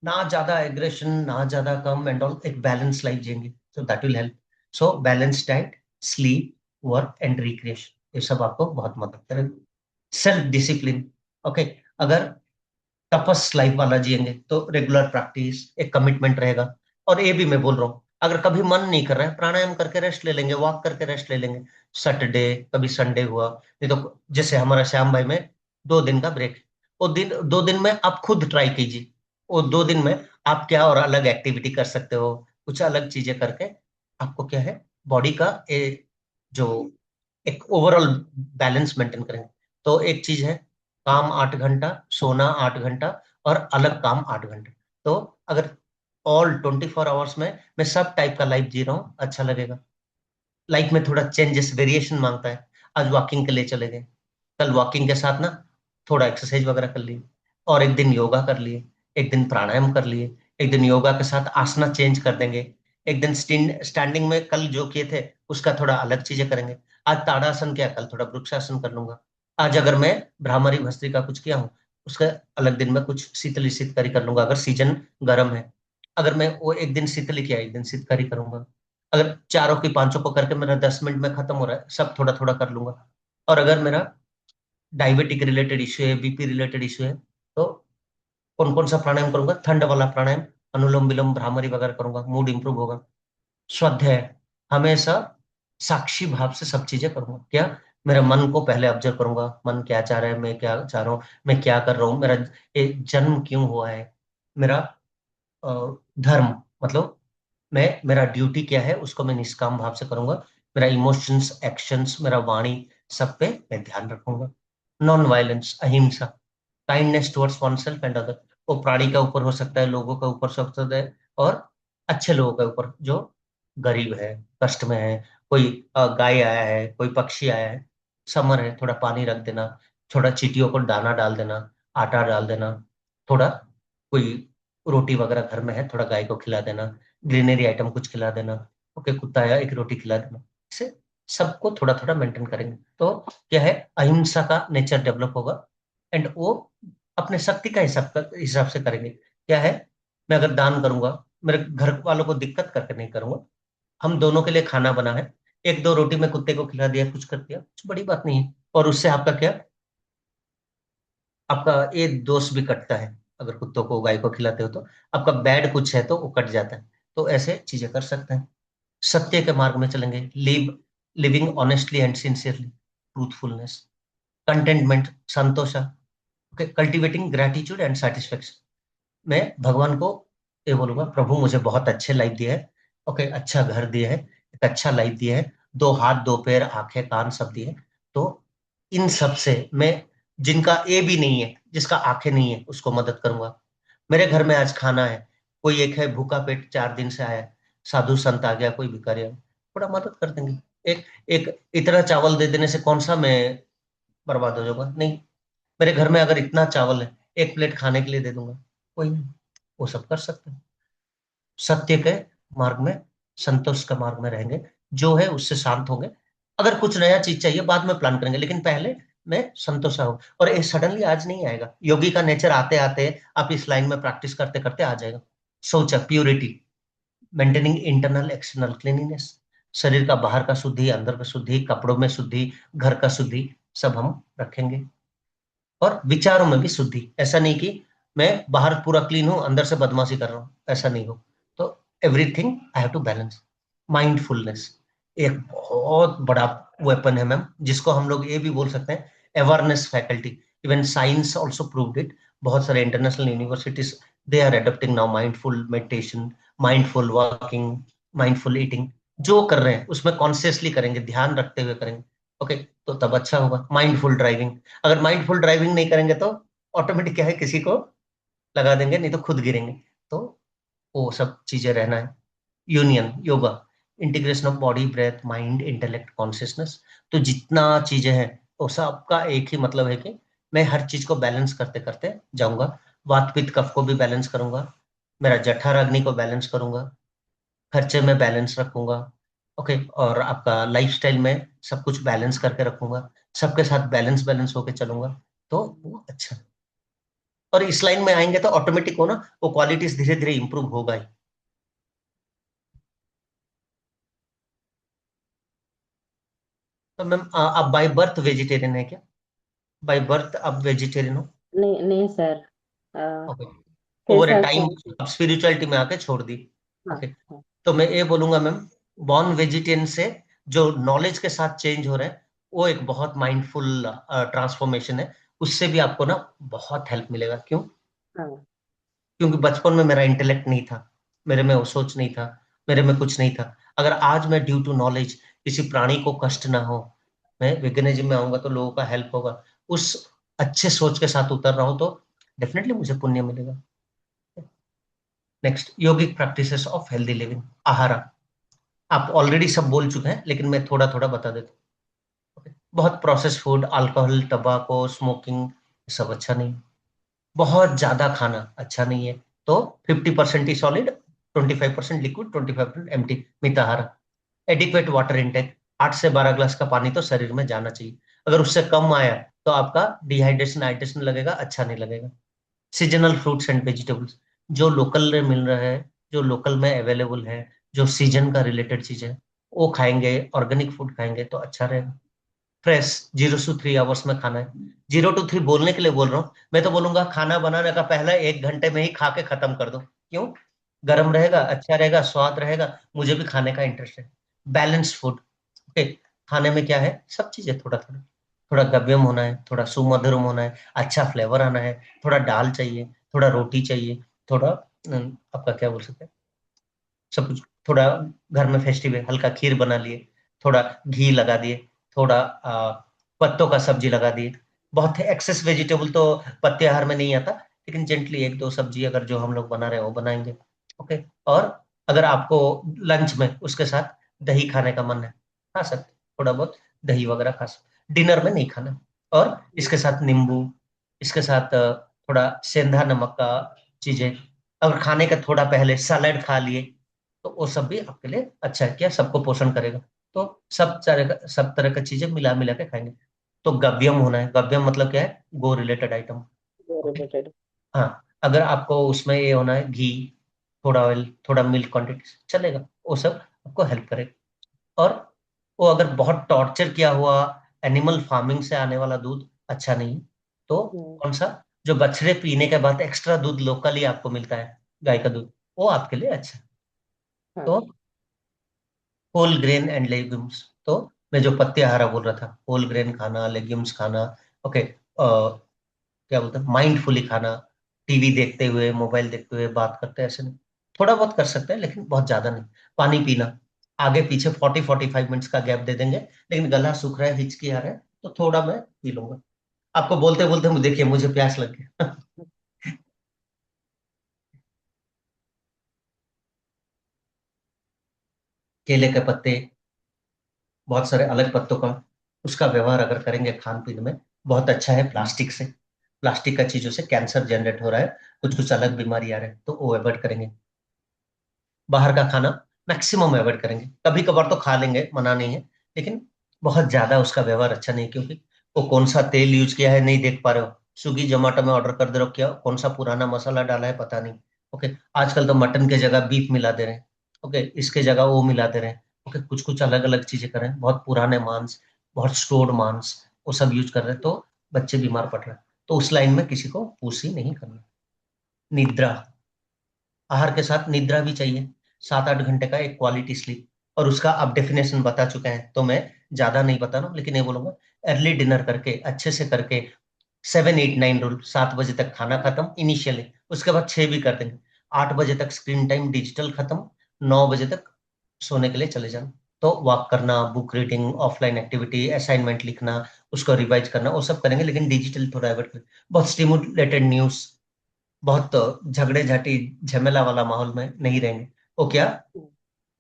[SPEAKER 1] ना ज्यादा एग्रेशन, ना ज्यादा कम, एंड ऑल, एक बैलेंस लाइफ जिएंगे, so that will help. So balance diet, sleep, work and recreation, ये सब आपको बहुत मदद करेगा। Self discipline. ओके। अगर तपस लाइफ वाला जिएंगे तो रेगुलर प्रैक्टिस, एक कमिटमेंट रहेगा। और ये भी मैं बोल रहा हूँ, अगर कभी मन नहीं कर रहा है, प्राणायाम करके रेस्ट ले लेंगे, वॉक करके रेस्ट ले लेंगे, सैटरडे, कभी संडे हुआ, नहीं तो जैसे हमारा श्याम भाई में 2 दिन का ब्रेक, वो दिन 2 दिन में आप खुद ट्राई कीजिए, वो 2 दिन में आप क्या और अलग एक्टिविटी कर सकते हो, कुछ अलग चीजें करके आपको क्या है, बॉडी का जो एक ओवरऑल बैलेंस मेंटेन करेंगे। तो एक चीज है, काम 8 घंटा, सोना 8 घंटा, और अलग काम 8 घंटे। तो अगर ऑल 24 आवर्स में मैं सब टाइप का लाइफ जी रहा हूँ, अच्छा लगेगा। लाइफ में थोड़ा चेंजेस, वेरिएशन मांगता है। आज वॉकिंग के लिए चले गए, कल वॉकिंग के साथ ना थोड़ा एक्सरसाइज वगैरह कर लिए, और एक दिन योगा कर लिए, एक दिन प्राणायाम कर लिए, एक दिन योगा के साथ आसना चेंज कर देंगे, एक दिन स्टैंडिंग में कल जो किए थे उसका थोड़ा अलग चीजें करेंगे। आज ताड़ासन किया, कल थोड़ा वृक्षासन कर लूंगा। आज अगर मैं भ्रामरी भस्त्रिका कुछ किया हूँ, उसका अलग दिन में कुछ शीतली शीतकारी कर लूंगा, अगर सीजन गर्म है। अगर मैं वो एक दिन शीतली किया, एक दिन शीतकारी करूंगा। अगर चारों की पांचों को करके मेरा 10 मिनट में खत्म हो रहा है, सब थोड़ा थोड़ा कर लूंगा। और अगर मेरा डायबिटिक रिलेटेड इश्यू है, बीपी रिलेटेड इश्यू है, तो कौन कौन सा प्राणायाम करूंगा? ठंड वाला प्राणायाम, अनुलोम विलोम भ्रामरी वगैरह करूंगा, मूड इंप्रूव होगा। स्वाध्याय, हमेशा साक्षी भाव से सब चीजें करूंगा। क्या? मेरा मन को पहले ऑब्जर्व करूंगा, मन क्या चाह रहा है, मैं क्या चाह रहा हूँ, मैं क्या कर रहा हूँ, मेरा ये जन्म क्यों हुआ है, मेरा अ, धर्म, मतलब मैं, मेरा ड्यूटी क्या है, उसको मैं निष्काम भाव से करूंगा। मेरा इमोशंस, एक्शंस, मेरा वाणी, सब पे मैं ध्यान रखूंगा। नॉन वायलेंस, अहिंसा, kindness towards one self and other. वो प्राणी का ऊपर हो सकता है, लोगों का ऊपर हो सकता है, और अच्छे लोगों के ऊपर जो गरीब है, कष्ट में है, कोई गाय आया है, कोई पक्षी आया है, समर है, थोड़ा पानी रख देना, थोड़ा चींटियों को दाना डाल देना, आटा डाल देना, थोड़ा कोई रोटी वगैरह घर में है, थोड़ा गाय को खिला देना, ग्रीनरी आइटम कुछ खिला देना, ओके, कुत्ता आया, एक रोटी खिला देना। इसे सबको थोड़ा थोड़ा मेंटेन करेंगे तो क्या है, अहिंसा का नेचर डेवलप होगा। एंड वो अपने शक्ति का हिसाब से करेंगे। क्या है, मैं अगर दान करूंगा, मेरे घर वालों को दिक्कत करके नहीं करूंगा, हम दोनों के लिए खाना बना है, एक दो रोटी मैं कुत्ते को खिला दिया, कुछ कर दिया, कुछ बड़ी बात नहीं है। और उससे आपका क्या, आपका ये दोष भी कटता है। अगर कुत्तों को, गाय को खिलाते हो तो आपका बैड कुछ है तो वो कट जाता है। तो ऐसे चीजें कर सकते हैं। सत्य के मार्ग में चलेंगे, living honestly and sincerely, truthfulness, contentment, संतोषा, okay, cultivating gratitude and satisfaction. मैं भगवान को ये बोलूंगा, प्रभु मुझे बहुत अच्छे लाइफ दिया है, ओके, अच्छा घर दिया है, एक अच्छा लाइफ दिया है, दो हाथ, दो पैर, आंखें, कान सब दिए। तो इन सब से मैं, जिनका ए भी नहीं है, जिसका आंखें नहीं है, उसको मदद करूंगा। मेरे घर में आज खाना है, कोई एक है भूखा पेट 4 दिन से आया है, साधु संत आ गया, कोई भिखारी आ गया, थोड़ा मदद कर देंगे। एक एक इतना चावल दे देने से कौन सा मैं बर्बाद हो जाऊंगा? नहीं। मेरे घर में अगर इतना चावल है, एक प्लेट खाने के लिए दे दूंगा, कोई नहीं, वो सब कर सकते हैं। सत्य के मार्ग में, संतोष के मार्ग में रहेंगे, जो है उससे शांत होंगे। अगर कुछ नया चीज चाहिए बाद में प्लान करेंगे, लेकिन पहले मैं संतोष हूं। और ये सडनली आज नहीं आएगा, योगी का नेचर आते आते आप इस लाइन में प्रैक्टिस करते करते आ जाएगा। सोचा, purity, maintaining internal external cleanliness, शरीर का बाहर का शुद्धि, अंदर का शुद्धि, कपड़ों में शुद्धि, घर का शुद्धि, सब हम रखेंगे। और विचारों में भी शुद्धि, ऐसा नहीं कि मैं बाहर पूरा क्लीन हूं, अंदर से बदमाशी कर रहा हूं, ऐसा नहीं हो। तो everything I have to balance. Mindfulness एक बहुत बड़ा वेपन है मैम, जिसको हम लोग ये भी बोल सकते हैं awareness faculty. Even science also proved it. बहुत सारे international universities, they are adopting now mindful meditation, mindful walking, mindful eating. जो कर रहे हैं उसमें कॉन्शियसली करेंगे, ध्यान रखते हुए करेंगे, ओके, तो तब अच्छा होगा। माइंडफुल ड्राइविंग, अगर माइंडफुल ड्राइविंग नहीं करेंगे तो ऑटोमेटिक क्या है, किसी को लगा देंगे, नहीं तो खुद गिरेंगे। तो वो सब चीजें रहना है। Union yoga, integration of body, breath, mind, intellect, consciousness. तो जितना चीजें हैं वो सबका एक ही मतलब है कि मैं हर चीज को बैलेंस करते करते जाऊंगा। वात पित्त कफ को भी बैलेंस करूंगा, मेरा जठर अग्नि को बैलेंस करूंगा, खर्चे में बैलेंस रखूंगा, ओके, और आपका लाइफस्टाइल में सब कुछ बैलेंस करके रखूंगा, सबके साथ बैलेंस बैलेंस होके चलूंगा। तो वो अच्छा। और इस लाइन में आएंगे तो ऑटोमेटिक हो ना, वो क्वालिटीज धीरे धीरे इंप्रूव होगा ही। तो मैम आप बाय बर्थ वेजिटेरियन है क्या? बाय बर्थ आप वेजिटेरियन हो?
[SPEAKER 2] नहीं नहीं सर,
[SPEAKER 1] ओके। ओवर ए
[SPEAKER 2] कैसा
[SPEAKER 1] टाइम
[SPEAKER 2] कौन।
[SPEAKER 1] आप स्पिरिचुअलिटी में आके छोड़ दी।
[SPEAKER 2] हाँ
[SPEAKER 1] ओके।
[SPEAKER 2] हाँ।
[SPEAKER 1] तो मैं ये बोलूंगा मैम, बॉर्न वेजिटेरियन से जो नॉलेज के साथ चेंज हो रहे हैं, वो एक बहुत माइंडफुल ट्रांसफॉर्मेशन है। उससे भी आपको ना बहुत हेल्प मिलेगा। क्यों?
[SPEAKER 2] हाँ
[SPEAKER 1] क्योंकि बचपन में मेरा इंटेलेक्ट नहीं था, मेरे में वो सोच नहीं था, मेरे में कुछ नहीं था। अगर आज मैं ड्यू टू नॉलेज किसी प्राणी को कष्ट ना हो, मैं वेगनिज्म में आऊंगा तो लोगों का हेल्प होगा, उस अच्छे सोच के साथ उतर रहा हूं, तो डेफिनेटली मुझे पुण्य मिलेगा। Next, yogic practices of healthy living, आहारा। आप ऑलरेडी सब बोल चुके हैं, लेकिन मैं थोड़ा थोड़ा बता देता हूँ। Okay? बहुत प्रोसेस फूड, अल्कोहल, टबाको, स्मोकिंग, सब अच्छा नहीं। बहुत ज्यादा खाना अच्छा नहीं है। तो 50% ही सॉलिड, 25% लिक्विड, 25% एम्प्टी, मिताहार। एडिक्वेट वाटर इनटेक, 8 से 12 ग्लास का पानी तो शरीर में जाना चाहिए। अगर उससे कम आया तो आपका डिहाइड्रेशन, हाइड्रेशन लगेगा, अच्छा नहीं लगेगा। सीजनल फ्रूट्स एंड वेजिटेबल्स, जो लोकल में मिल रहा है, जो लोकल में अवेलेबल है, जो सीजन का रिलेटेड चीज है, वो खाएंगे, ऑर्गेनिक फूड खाएंगे तो अच्छा रहेगा। फ्रेश 0 से 3 आवर्स में खाना है। 0 to 3 बोलने के लिए बोल रहा हूँ, मैं तो बोलूंगा खाना बनाने का पहला 1 घंटे में ही खा के खत्म कर दो। क्यों? गर्म रहेगा, अच्छा रहेगा, स्वाद रहेगा, मुझे भी खाने का इंटरेस्ट है। Balanced food. ओके। खाने में क्या है, सब चीजें थोड़ा थोड़ा, थोड़ा गव्यम होना है, थोड़ा सुमधुरम होना है, अच्छा फ्लेवर आना है, थोड़ा दाल चाहिए, थोड़ा रोटी चाहिए, थोड़ा आपका क्या बोल सकते हैं, सब कुछ थोड़ा। घर में फेस्टिव है, हल्का खीर बना लिए, थोड़ा घी लगा दिए, थोड़ा पत्तों का सब्जी लगा दिए। बहुत एक्सेस वेजिटेबल तो पत्ते आहार में नहीं आता, लेकिन जेंटली 1-2 सब्जी अगर जो हम लोग बना रहे हैं वो बनाएंगे। ओके। और अगर आपको लंच में उसके साथ दही खाने का मन है, खा सकते, थोड़ा बहुत दही वगैरह खा सकते, डिनर में नहीं खाना। और इसके साथ नींबू, इसके साथ थोड़ा सेंधा नमक का चीजें, अगर खाने का थोड़ा पहले सैलेड खा लिए, तो वो सब भी आपके लिए अच्छा है, क्या सबको पोषण करेगा। तो सब तरह का चीजें मिला मिला के खाएंगे। तो गव्यम होना है, गव्यम मतलब क्या है, गो रिलेटेड आइटम। ओके।
[SPEAKER 2] रिलेटेड।
[SPEAKER 1] हाँ, अगर आपको उसमें ये होना है घी, थोड़ा ऑयल, थोड़ा मिल्क क्वांटिटी चलेगा, वो सब आपको हेल्प करेगा। और वो अगर बहुत टॉर्चर किया हुआ एनिमल फार्मिंग से आने वाला दूध अच्छा नहीं है, तो कौन सा, जो बछड़े पीने के बाद एक्स्ट्रा दूध लोकली आपको मिलता है, गाय का दूध, वो आपके लिए अच्छा है। तो
[SPEAKER 2] हाँ।
[SPEAKER 1] होल ग्रेन एंड लेग्यूम्स, तो मैं जो पत्ते आहारा बोल रहा था, होल ग्रेन खाना, लेग्यूम्स खाना। ओके। क्या बोलते हैं, माइंडफुली खाना, टीवी देखते हुए, मोबाइल देखते हुए बात करते हैं, ऐसे नहीं। थोड़ा बहुत कर सकते हैं लेकिन बहुत ज्यादा नहीं। पानी पीना, आगे पीछे 40-45 मिनट्स का गैप दे देंगे, लेकिन गला सूख रहा है, हिचकी आ रहा है, तो थोड़ा मैं पी लूंगा। आपको बोलते बोलते मुझे देखिए, मुझे प्यास लग गई। केले के पत्ते, बहुत सारे अलग पत्तों का, उसका व्यवहार अगर करेंगे खान पीन में, बहुत अच्छा है। प्लास्टिक से, प्लास्टिक का चीजों से कैंसर जनरेट हो रहा है, कुछ कुछ अलग बीमारी आ रहे हैं, तो वो अवॉइड करेंगे। बाहर का खाना मैक्सिमम अवॉइड करेंगे, कभी कभार तो खा लेंगे, मना नहीं है, लेकिन बहुत ज्यादा उसका व्यवहार अच्छा नहीं, क्योंकि वो कौन सा तेल यूज किया है नहीं देख पा रहे हो। स्विगी जोमेटो में ऑर्डर कर दे रहे हो, क्या कौन सा पुराना मसाला डाला है पता नहीं। ओके। आजकल तो मटन के जगह बीफ मिला दे रहे हैं। ओके, इसके जगह वो मिला दे रहे हैं। ओके, कुछ कुछ अलग अलग चीजें कर रहे हैं, बहुत पुराने मांस, बहुत स्टोर्ड मांस, वो सब यूज कर रहे हैं, तो बच्चे बीमार पड़ रहे हैं। तो उस लाइन में किसी को पुश ही नहीं करना। निद्रा, आहार के साथ निद्रा भी चाहिए, 7-8 घंटे का एक क्वालिटी स्लीप। और उसका आप डेफिनेशन बता चुके हैं, तो मैं ज्यादा नहीं बता रहा हूँ, लेकिन ये बोलूंगा, अर्ली डिनर करके, अच्छे से करके, 7-8-9 रूल, 7 बजे तक खाना खत्म इनिशियली, उसके बाद 6 भी कर देंगे। 8 बजे तक स्क्रीन टाइम डिजिटल खत्म, 9 बजे तक सोने के लिए चले जाना। तो वॉक करना, book reading, offline activity, assignment लिखना, उसको रिवाइज करना, वो सब करेंगे, लेकिन डिजिटल थोड़ा अवॉइड करें। बहुत स्टिमुलेटेड न्यूज, बहुत झगड़े झाटी झमेला वाला माहौल में नहीं रहेंगे, वो क्या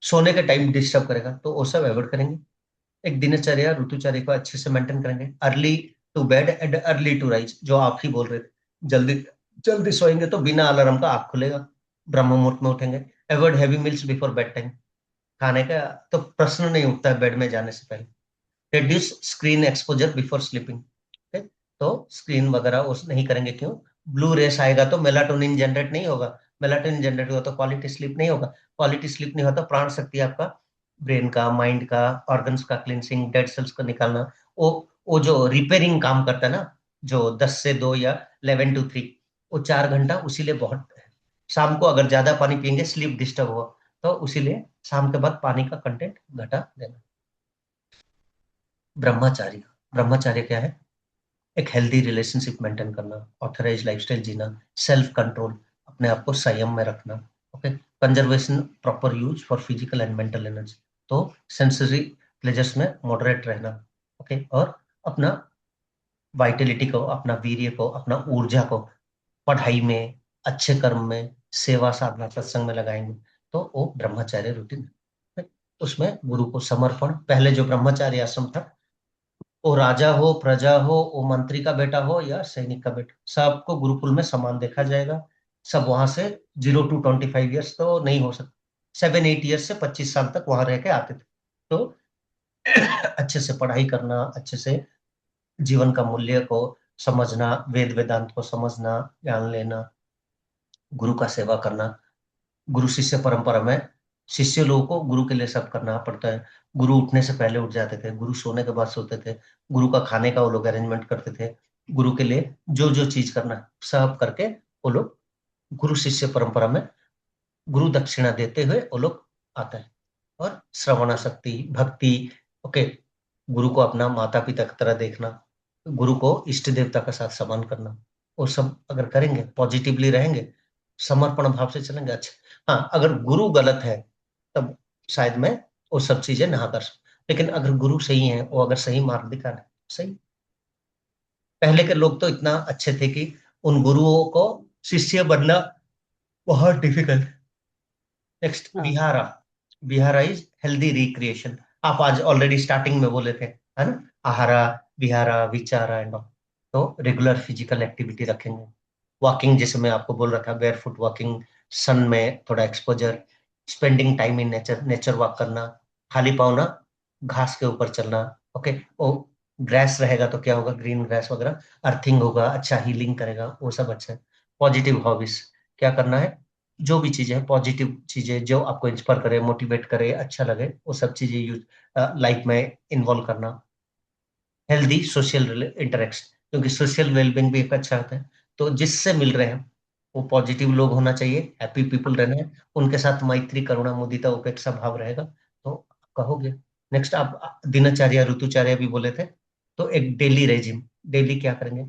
[SPEAKER 1] सोने के टाइम डिस्टर्ब करेगा, तो वो सब अवॉइड करेंगे। एक दिनचर्या ऋतुचर्या को अच्छे से मेंटेन करेंगे, early to bed and early to rise, जो आप ही बोल रहे थे, जल्दी जल्दी सोएंगे तो बिना अलार्म का आँख खुलेगा, ब्रह्म मुहूर्त में उठेंगे। Avoid heavy meals before bed time, खाने का तो प्रश्न नहीं उठता है बेड में जाने से पहले। Reduce screen exposure before sleeping. तो स्क्रीन वगैरह उस नहीं करेंगे, क्यों, ब्लू रेस आएगा तो मेलाटोनिन जनरेट नहीं होगा, मेलाटोनिन जनरेट होगा तो क्वालिटी स्लीप नहीं होगा, क्वालिटी स्लीप नहीं होता, प्राण शक्ति आपका, ब्रेन का, माइंड का, ऑर्गन्स का क्लिनसिंग, डेड सेल्स को निकालना, वो वो जो रिपेयरिंग काम करता है ना, जो 10 से 2 या 11 to 3, वो 4 घंटा उसी लिए बहुत है। शाम को अगर ज्यादा पानी पियेंगे, स्लीप डिस्टर्ब हुआ, तो उसी लिए शाम के बाद पानी का कंटेंट घटा देना। ब्रह्मचारी, ब्रह्मचार्य क्या है, एक हेल्दी रिलेशनशिप मेंटेन करना, ऑथराइज लाइफस्टाइल जीना, सेल्फ कंट्रोल, अपने आप को संयम में रखना। Okay. Conservation, proper use for physical and mental energy, तो सेंसरी प्लेजर्स में मॉडरेट रहना। ओके। और अपना वाइटलिटी को, अपना वीर्य को, अपना ऊर्जा को पढ़ाई में, अच्छे कर्म में, सेवा साधना सत्संग में लगाएंगे, तो वो ब्रह्मचार्य रूटीन है। उसमें गुरु को समर्पण, पहले जो ब्रह्मचार्य आश्रम था, वो राजा हो, प्रजा हो, वो मंत्री का बेटा हो या सैनिक का बेटा, सबको गुरुकुल में समान देखा जाएगा। सब वहां से 0 to 25 ईयर्स तो नहीं हो सकता, 7-8 ईयर्स से 25 साल तक वहां रह के आते थे। तो अच्छे से पढ़ाई करना, अच्छे से जीवन का मूल्य को समझना, वेद वेदांत को समझना, ज्ञान लेना, गुरु का सेवा करना। गुरु शिष्य परंपरा में शिष्य लोगों को गुरु के लिए सब करना पड़ता है। गुरु उठने से पहले उठ जाते थे, गुरु सोने के बाद सोते थे, गुरु का खाने का वो लोग अरेंजमेंट करते थे, गुरु के लिए जो जो चीज करना है सब करके वो लोग गुरु शिष्य परंपरा में गुरु दक्षिणा देते हुए वो लोग आता है। और श्रवणासक्ति, भक्ति, ओके, गुरु को अपना माता पिता की तरह देखना, गुरु को इष्ट देवता का साथ समान करना, वो सब अगर करेंगे, पॉजिटिवली रहेंगे, समर्पण भाव से चलेंगे, अच्छा। हाँ, अगर गुरु गलत है तब शायद मैं वो सब चीजें ना कर सकूं, लेकिन अगर गुरु सही है, वो अगर सही मार्ग दिखा रहे, सही। पहले के लोग तो इतना अच्छे थे कि उन गुरुओं को शिष्य बनना बहुत डिफिकल्ट। नेक्स्ट,
[SPEAKER 2] हाँ।
[SPEAKER 1] Vihara. Vihara is healthy recreation. आप आज ऑलरेडी स्टार्टिंग में बोले थे, है ना, आहारा, विहारा, विचारा एंड ऑल। तो रेगुलर फिजिकल एक्टिविटी रखेंगे, वॉकिंग, जैसे मैं आपको बोल रहा था, बेयर फुट वॉकिंग, सन में थोड़ा exposure, spending time in nature, nature walk करना, खाली पाँव ना घास के ऊपर चलना, ओके। वो ग्रास रहेगा तो क्या होगा, ग्रीन ग्रास वगैरह, अर्थिंग होगा, अच्छा हीलिंग करेगा, वो सब अच्छा है। पॉजिटिव हॉबीज, क्या करना है, जो भी चीजें हैं पॉजिटिव चीजें जो आपको इंस्पायर करे, मोटिवेट करे, अच्छा लगे, वो सब चीजें यूज लाइफ में इन्वॉल्व करना। हेल्दी सोशल इंटरेक्शन, क्योंकि सोशल वेलबींग भी एक अच्छा होता है। तो जिससे मिल रहे हैं वो पॉजिटिव लोग होना चाहिए, हैप्पी पीपल रहना है, उनके साथ मैत्री, करुणा, मुदिता, उपेक्षा भाव रहेगा तो आपका हो गया। नेक्स्ट, आप दिनचर्या, ऋतुचर्या भी बोले थे, तो एक डेली रेजिम, डेली क्या करेंगे,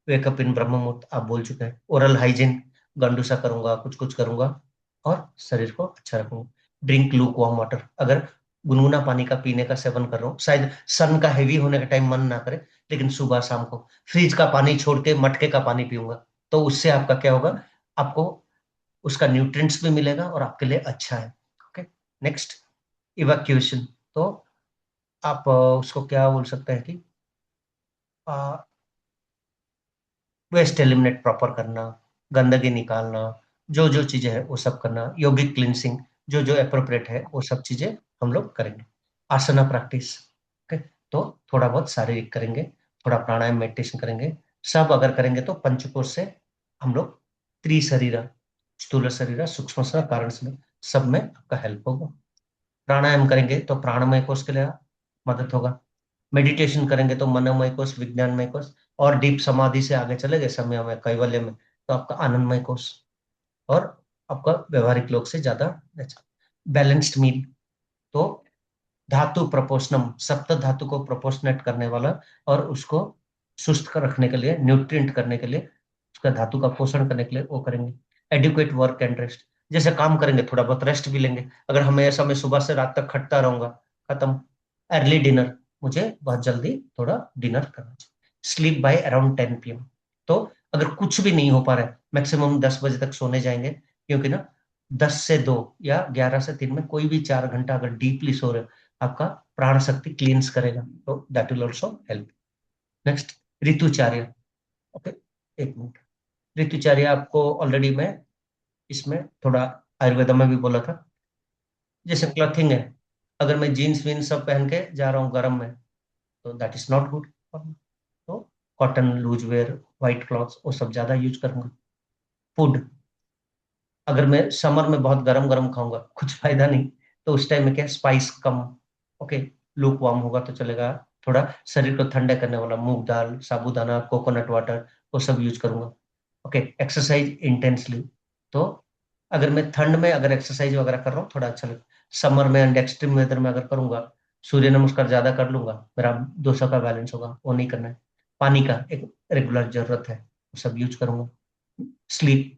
[SPEAKER 1] वेकअप इन ब्रह्म मुहूर्त आप बोल चुके हैं, ओरल हाइजीन, गंडूसा करूंगा, कुछ कुछ करूंगा, और शरीर को अच्छा रखूंगा। ड्रिंक लूक वार्म वाटर, अगर गुनगुना पानी का पीने का सेवन कर रहा हूँ, शायद सन का हेवी होने का टाइम मन ना करे, लेकिन सुबह शाम को फ्रिज का पानी छोड़ के मटके का पानी पीऊंगा, तो उससे आपका क्या होगा, आपको उसका न्यूट्रिएंट्स भी मिलेगा और आपके लिए अच्छा है। ओके। Next, evacuation. तो आप उसको क्या बोल सकते हैं कि वेस्ट एलिमिनेट प्रॉपर करना, गंदगी निकालना, जो जो चीजें हैं वो सब करना, योगिक क्लिनसिंग, जो जो अप्रोप्रिएट है वो सब चीजें हम लोग करेंगे। आसना प्रैक्टिस, ओके। तो थोड़ा बहुत शारीरिक करेंगे, थोड़ा प्राणायाम मेडिटेशन करेंगे, सब अगर करेंगे तो पंचकोश से हम लोग त्रिशरीरा, स्थूल शरीर, सूक्ष्म शरीर, कारण शरीर, सब में आपका हेल्प होगा। प्राणायाम करेंगे तो प्राणमय कोश के लिए मदद होगा। मेडिटेशन करेंगे तो मनोमय कोश, विज्ञानमय कोश, और डीप समाधि से आगे चले गए समय में, कैवल्य में, तो आपका आनंदमय कोश, और आपका व्यवहारिक लोग से ज्यादा अच्छा। बैलेंस्ड मील, तो धातु प्रपोषणम, सप्त धातु को प्रपोषनेट करने वाला, और उसको सुस्त कर रखने के लिए, न्यूट्रिएंट करने के लिए, उसका धातु का पोषण करने के लिए वो करेंगे। एडुकेट वर्क एंड रेस्ट, जैसे काम करेंगे थोड़ा बहुत रेस्ट भी लेंगे। अगर हमें ऐसा, मैं सुबह से रात तक खटता रहूंगा, खत्म। अर्ली डिनर, मुझे बहुत जल्दी थोड़ा डिनर करना चाहिए। Sleep by around 10 PM। तो अगर कुछ भी नहीं हो पा रहा है, मैक्सिमम 10 बजे तक सोने जाएंगे, क्योंकि ना 10 से 2 या 11 से 3 में कोई भी 4 घंटा अगर डीपली सो रहे हो, आपका प्राण शक्ति क्लींस करेगा, तो that will also help. Next, ऋतुचार्य, ओके, एक मिनट। ऋतुचार्य आपको ऑलरेडी मैं इसमें थोड़ा आयुर्वेद में भी बोला था। जैसे क्लॉथिंग है, अगर मैं जीन्स वीन्स सब पहन के जा रहा हूँ गर्म में, तो दैट इज नॉट गुड। तो cotton, loose wear, white clothes, वो सब ज्यादा यूज करूंगा। फूड, अगर मैं समर में बहुत गरम गरम खाऊंगा, कुछ फायदा नहीं, तो उस टाइम में क्या, स्पाइस कम, ओके, लूक वार्म होगा तो चलेगा। थोड़ा शरीर को ठंडा करने वाला मूंग दाल, साबूदाना, कोकोनट वाटर, वो सब यूज करूंगा। ओके। एक्सरसाइज इंटेंसली, तो अगर मैं ठंड में अगर एक्सरसाइज वगैरह कर रहा हूँ थोड़ा अच्छा लगता। समर में एंड एक्सट्रीम वेदर में अगर करूंगा, सूर्य नमस्कार ज्यादा कर लूंगा, मेरा 200 का बैलेंस होगा, वो नहीं करना है। पानी का एक रेगुलर जरूरत है, वो सब यूज करूंगा। स्लीप,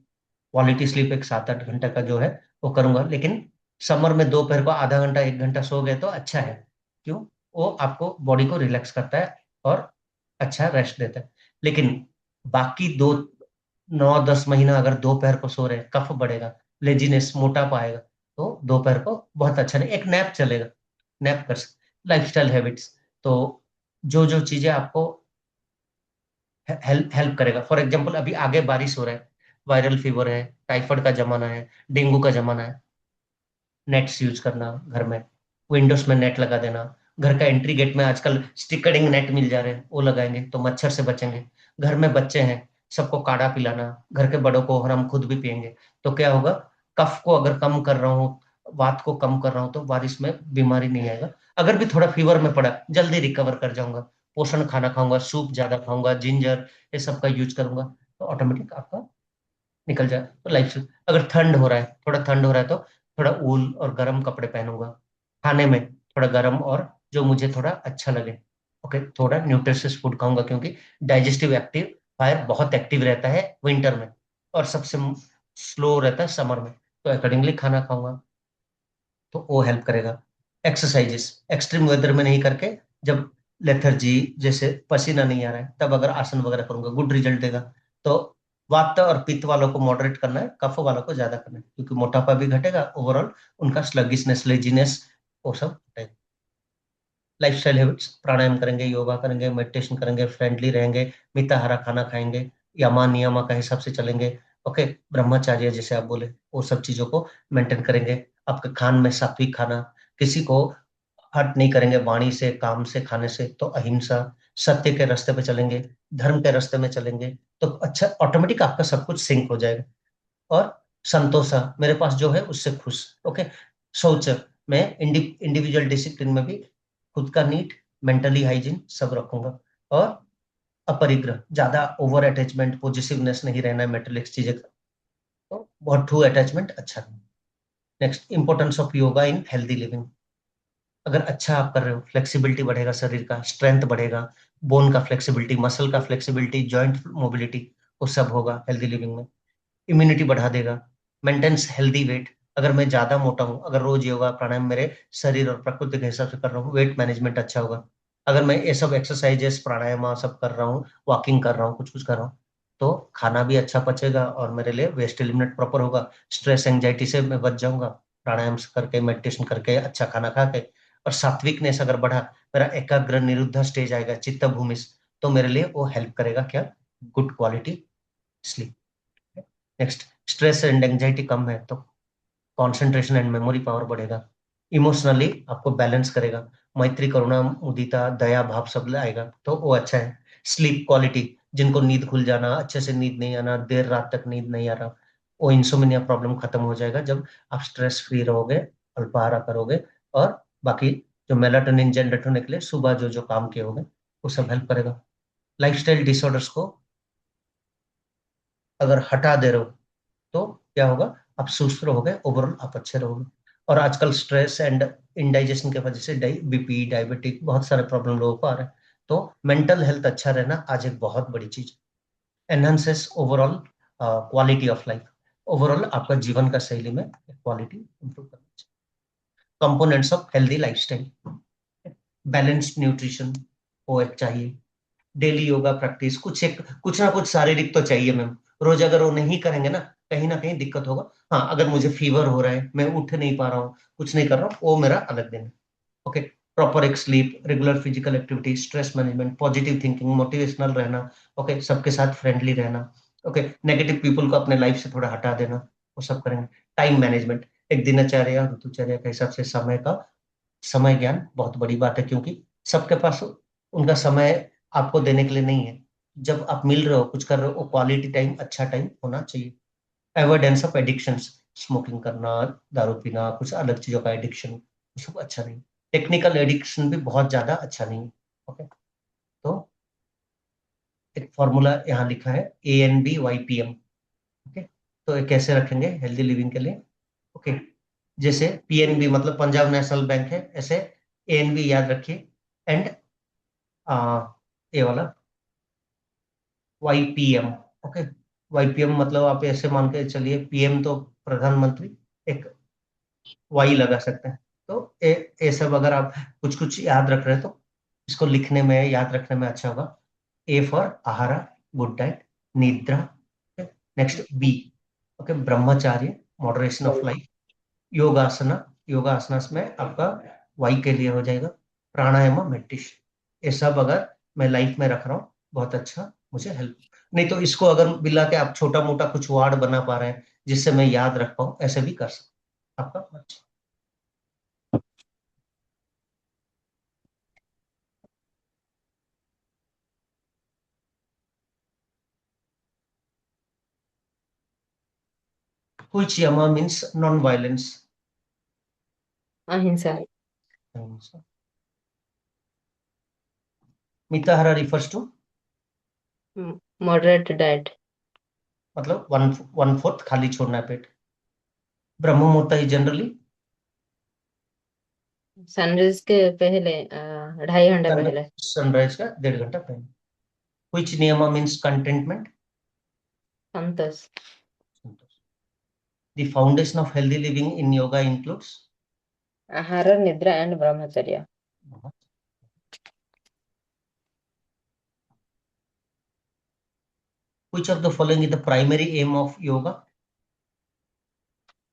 [SPEAKER 1] क्वालिटी स्लीप एक 7-8 घंटे का जो है वो करूंगा, लेकिन समर में दोपहर को आधा घंटा 1 घंटा सो गए तो अच्छा है। क्यों, वो आपको बॉडी को रिलैक्स करता है और अच्छा रेस्ट देता है। लेकिन बाकी 9-10 महीना अगर दोपहर को सो रहे हैं, कफ बढ़ेगा, लेजीनेस, मोटापा आएगा, तो दोपहर को बहुत अच्छा नहीं, एक नैप चलेगा, नैप कर सकते। लाइफस्टाइल हैबिट्स, तो जो जो चीजें आपको हेल्प हेल्प करेगा, फॉर एग्जाम्पल अभी आगे बारिश हो रहा है, वायरल फीवर है, टाइफाइड का जमाना है, डेंगू का जमाना है, नेट्स यूज करना घर में, विंडोज में नेट लगा देना, घर का एंट्री गेट में आजकल स्टिकरिंग नेट मिल जा रहे हैं, वो लगाएंगे तो मच्छर से बचेंगे। घर में बच्चे हैं, सबको काढ़ा पिलाना, घर के बड़ों को, और हम खुद भी पियेंगे, तो क्या होगा, कफ को अगर कम कर रहा हूँ, वात को कम कर रहा हूँ, तो बारिश में बीमारी नहीं आएगा। अगर भी थोड़ा फीवर में पड़ा, जल्दी रिकवर कर जाऊंगा। पोषण खाना खाऊंगा, सूप ज्यादा खाऊंगा, जिंजर ये सब का यूज करूंगा, तो ऑटोमेटिक आपका निकल जाए। तो लाइफ से अगर ठंड हो रहा है, थोड़ा ठंड हो रहा है, तो थोड़ा ऊल और गर्म कपड़े पहनूंगा। खाने में थोड़ा गर्म और जो मुझे थोड़ा अच्छा लगे। ओके, थोड़ा न्यूट्रिशियस फूड खाऊंगा, क्योंकि डाइजेस्टिव एक्टिव फायर बहुत एक्टिव रहता है विंटर में, और सबसे स्लो रहता है समर में। तो अकॉर्डिंगली खाना खाऊंगा, तो वो हेल्प करेगा। एक्सरसाइजेस एक्सट्रीम वेदर में नहीं करके, जब लेथर्जी जैसे पसीना नहीं आ रहा है, तब अगर आसन वगैरह करूंगा, गुड रिजल्ट देगा। तो वात और पित्त वालों को मॉडरेट करना है, कफ वालों को ज्यादा करना है, क्योंकि मोटापा भी घटेगा, ओवरऑल उनका स्लगिशनेस, लेजीनेस, वो सब घटेगा। लाइफस्टाइल हैबिट्स, प्राणायाम करेंगे, योगा करेंगे, मेडिटेशन करेंगे, फ्रेंडली रहेंगे, मिताहारा खाना खाएंगे, यमा नियमा का हिसाब से चलेंगे। ओके, ब्रह्मचार्य जैसे आप बोले, वो सब चीजों को मेंटेन करेंगे। आपके खान में सात्विक खाना, किसी को हर्ट नहीं करेंगे वाणी से, काम से, खाने से, तो अहिंसा, सत्य के रास्ते पे चलेंगे, धर्म के रास्ते में चलेंगे, तो अच्छा ऑटोमेटिक आपका सब कुछ सिंक हो जाएगा। और संतोषा, मेरे पास जो है उससे खुश। ओके, शौच, मैं इंडिविजुअल डिसिप्लिन में भी खुद का नीट, मेंटली हाइजीन सब रखूंगा। और अपरिग्रह, ज्यादा ओवर अटैचमेंट, पॉजिटिवनेस नहीं रहना है मेटेरियलिक चीजें का, तो बहुत टू अटैचमेंट अच्छा नहीं। Next, importance of yoga in healthy living. अगर अच्छा आप कर रहे हो, फ्लेक्सिबिलिटी बढ़ेगा, शरीर का स्ट्रेंथ बढ़ेगा, बोन का फ्लेक्सिबिलिटी, मसल का फ्लेक्सिबिलिटी, जॉइंट मोबिलिटी, वो सब होगा हेल्दी लिविंग में। इम्यूनिटी बढ़ा देगा, मेंटेन्स हेल्दी वेट। अगर मैं ज्यादा मोटा हूँ, अगर रोज योगा प्राणायाम मेरे शरीर और प्रकृति के हिसाब से कर रहा हूँ, वेट मैनेजमेंट अच्छा होगा। अगर मैं ये सब एक्सरसाइजेस प्राणायाम सब कर रहा हूँ, वॉकिंग कर रहा हूँ, कुछ कुछ कर रहा हूँ, तो खाना भी अच्छा पचेगा और मेरे लिए वेस्ट एलिमिनेट प्रॉपर होगा। स्ट्रेस एंजाइटी से मैं बच जाऊंगा, प्राणायाम करके, मेडिटेशन करके, अच्छा खाना खा के। और सात्विकनेस अगर बढ़ा, मेरा एकाग्र निरुद्ध स्टेज आएगा, चित्त भूमि, तो मेरे लिए वो हेल्प करेगा क्या, good quality sleep. Next, stress and anxiety कम है, तो कंसंट्रेशन एंड मेमोरी पावर बढ़ेगा। इमोशनली आपको बैलेंस करेगा, मैत्री, करुणा, मुदिता, दया भाव सब आएगा, तो वो अच्छा है। स्लीप क्वालिटी, जिनको नींद खुल जाना, अच्छे से नींद नहीं आना, देर रात तक नींद नहीं आ रहा, वो इंसोम्निया प्रॉब्लम खत्म हो जाएगा जब आप स्ट्रेस फ्री रहोगे, अल्पाहार करोगे। और बाकी जो मेलाटोनिन जनरेट होने के लिए सुबह जो जो काम किए होंगे, वो सब हेल्प करेगा। लाइफस्टाइल डिसऑर्डर्स को अगर हटा दे रहे हो, तो क्या होगा, आप सुस्त रहोगे, ओवरऑल आप अच्छे रहोगे। और आजकल स्ट्रेस एंड इंडाइजेशन की वजह से बीपी, डायबिटिक, बहुत सारे प्रॉब्लम लोगों को आ रहे हैं। तो मेंटल हेल्थ अच्छा रहना आज एक बहुत बड़ी चीज, enhances overall quality of life. Overall आपका जीवन का शैली में क्वालिटी इंप्रूव करना चाहिए। Components of healthy lifestyle, balanced nutrition वो एक चाहिए, डेली योगा प्रैक्टिस, कुछ ना कुछ शारीरिक तो चाहिए मैम। रोज अगर वो नहीं करेंगे ना कहीं दिक्कत होगा। हाँ, अगर मुझे फीवर हो रहा है, मैं उठ नहीं पा रहा हूँ, कुछ नहीं कर रहा हूँ, वो मेरा अलग दिन है। ओके, प्रॉपर एक sleep, regular physical activity, stress management, positive thinking, motivational रहना। ओके, सबके साथ फ्रेंडली रहना। ओके, नेगेटिव पीपल को अपने लाइफ से थोड़ा हटा देना, वो सब करेंगे। टाइम मैनेजमेंट, एक दिनचर्या, ऋतुचर्या के हिसाब से समय ज्ञान बहुत बड़ी बात है, क्योंकि सबके पास उनका समय आपको देने के लिए नहीं है। जब आप मिल रहे हो, कुछ कर रहे हो, वो क्वालिटी टाइम, अच्छा टाइम होना चाहिए। अवॉइडेंस ऑफ एडिक्शंस, स्मोकिंग करना, दारू पीना, कुछ अलग चीजों का एडिक्शन, सब अच्छा नहीं। टेक्निकल एडिक्शन भी बहुत ज्यादा अच्छा नहीं है। ओके, तो एक फॉर्मूला यहाँ लिखा है, ANBYPM। ओके, तो ये कैसे रखेंगे हेल्दी लिविंग के लिए। ओके, जैसे PNB मतलब पंजाब नेशनल बैंक है, ऐसे ANB याद रखिए। एंड ये वाला YPM। ओके, YPM मतलब आप ऐसे मान के चलिए, PM तो प्रधानमंत्री, एक वाई लगा सकते हैं। तो ये सब अगर आप कुछ कुछ याद रख रहे हैं, तो इसको लिखने में, याद रखने में अच्छा होगा। A फॉर आहारा, गुड डाइट, निद्रा। नेक्स्ट B, ओके, ब्रह्मचार्य, मॉडरेशन ऑफ लाइफ, योगासना, योगासना में आपका वाई के लिए हो जाएगा, प्राणायाम, मेडिटेशन। ये सब अगर मैं लाइफ में रख रहा हूँ, बहुत अच्छा मुझे हेल्प। नहीं तो इसको अगर मिला के आप छोटा मोटा कुछ वार्ड बना पा रहे हैं, जिससे मैं याद रख पाऊँ, ऐसे भी कर सकते, आपका अच्छा। Which yama means non-violence?
[SPEAKER 2] अहिंसा।
[SPEAKER 1] मिताहारा रिफर्स टू
[SPEAKER 2] मॉडरेट डाइट।
[SPEAKER 1] मतलब वन फोर्थ खाली छोड़ना है पेट। ब्रह्म मुहूर्त ही जनरली
[SPEAKER 2] सनराइज के पहले 2.5 घंटा पहले।
[SPEAKER 1] सनराइज का 1.5 घंटा पहले। Which niyama means contentment?
[SPEAKER 2] Santosh.
[SPEAKER 1] The foundation of healthy living in yoga includes
[SPEAKER 2] आहार, निद्रा एंड ब्रह्मचर्य।
[SPEAKER 1] which of the following is the primary aim of yoga?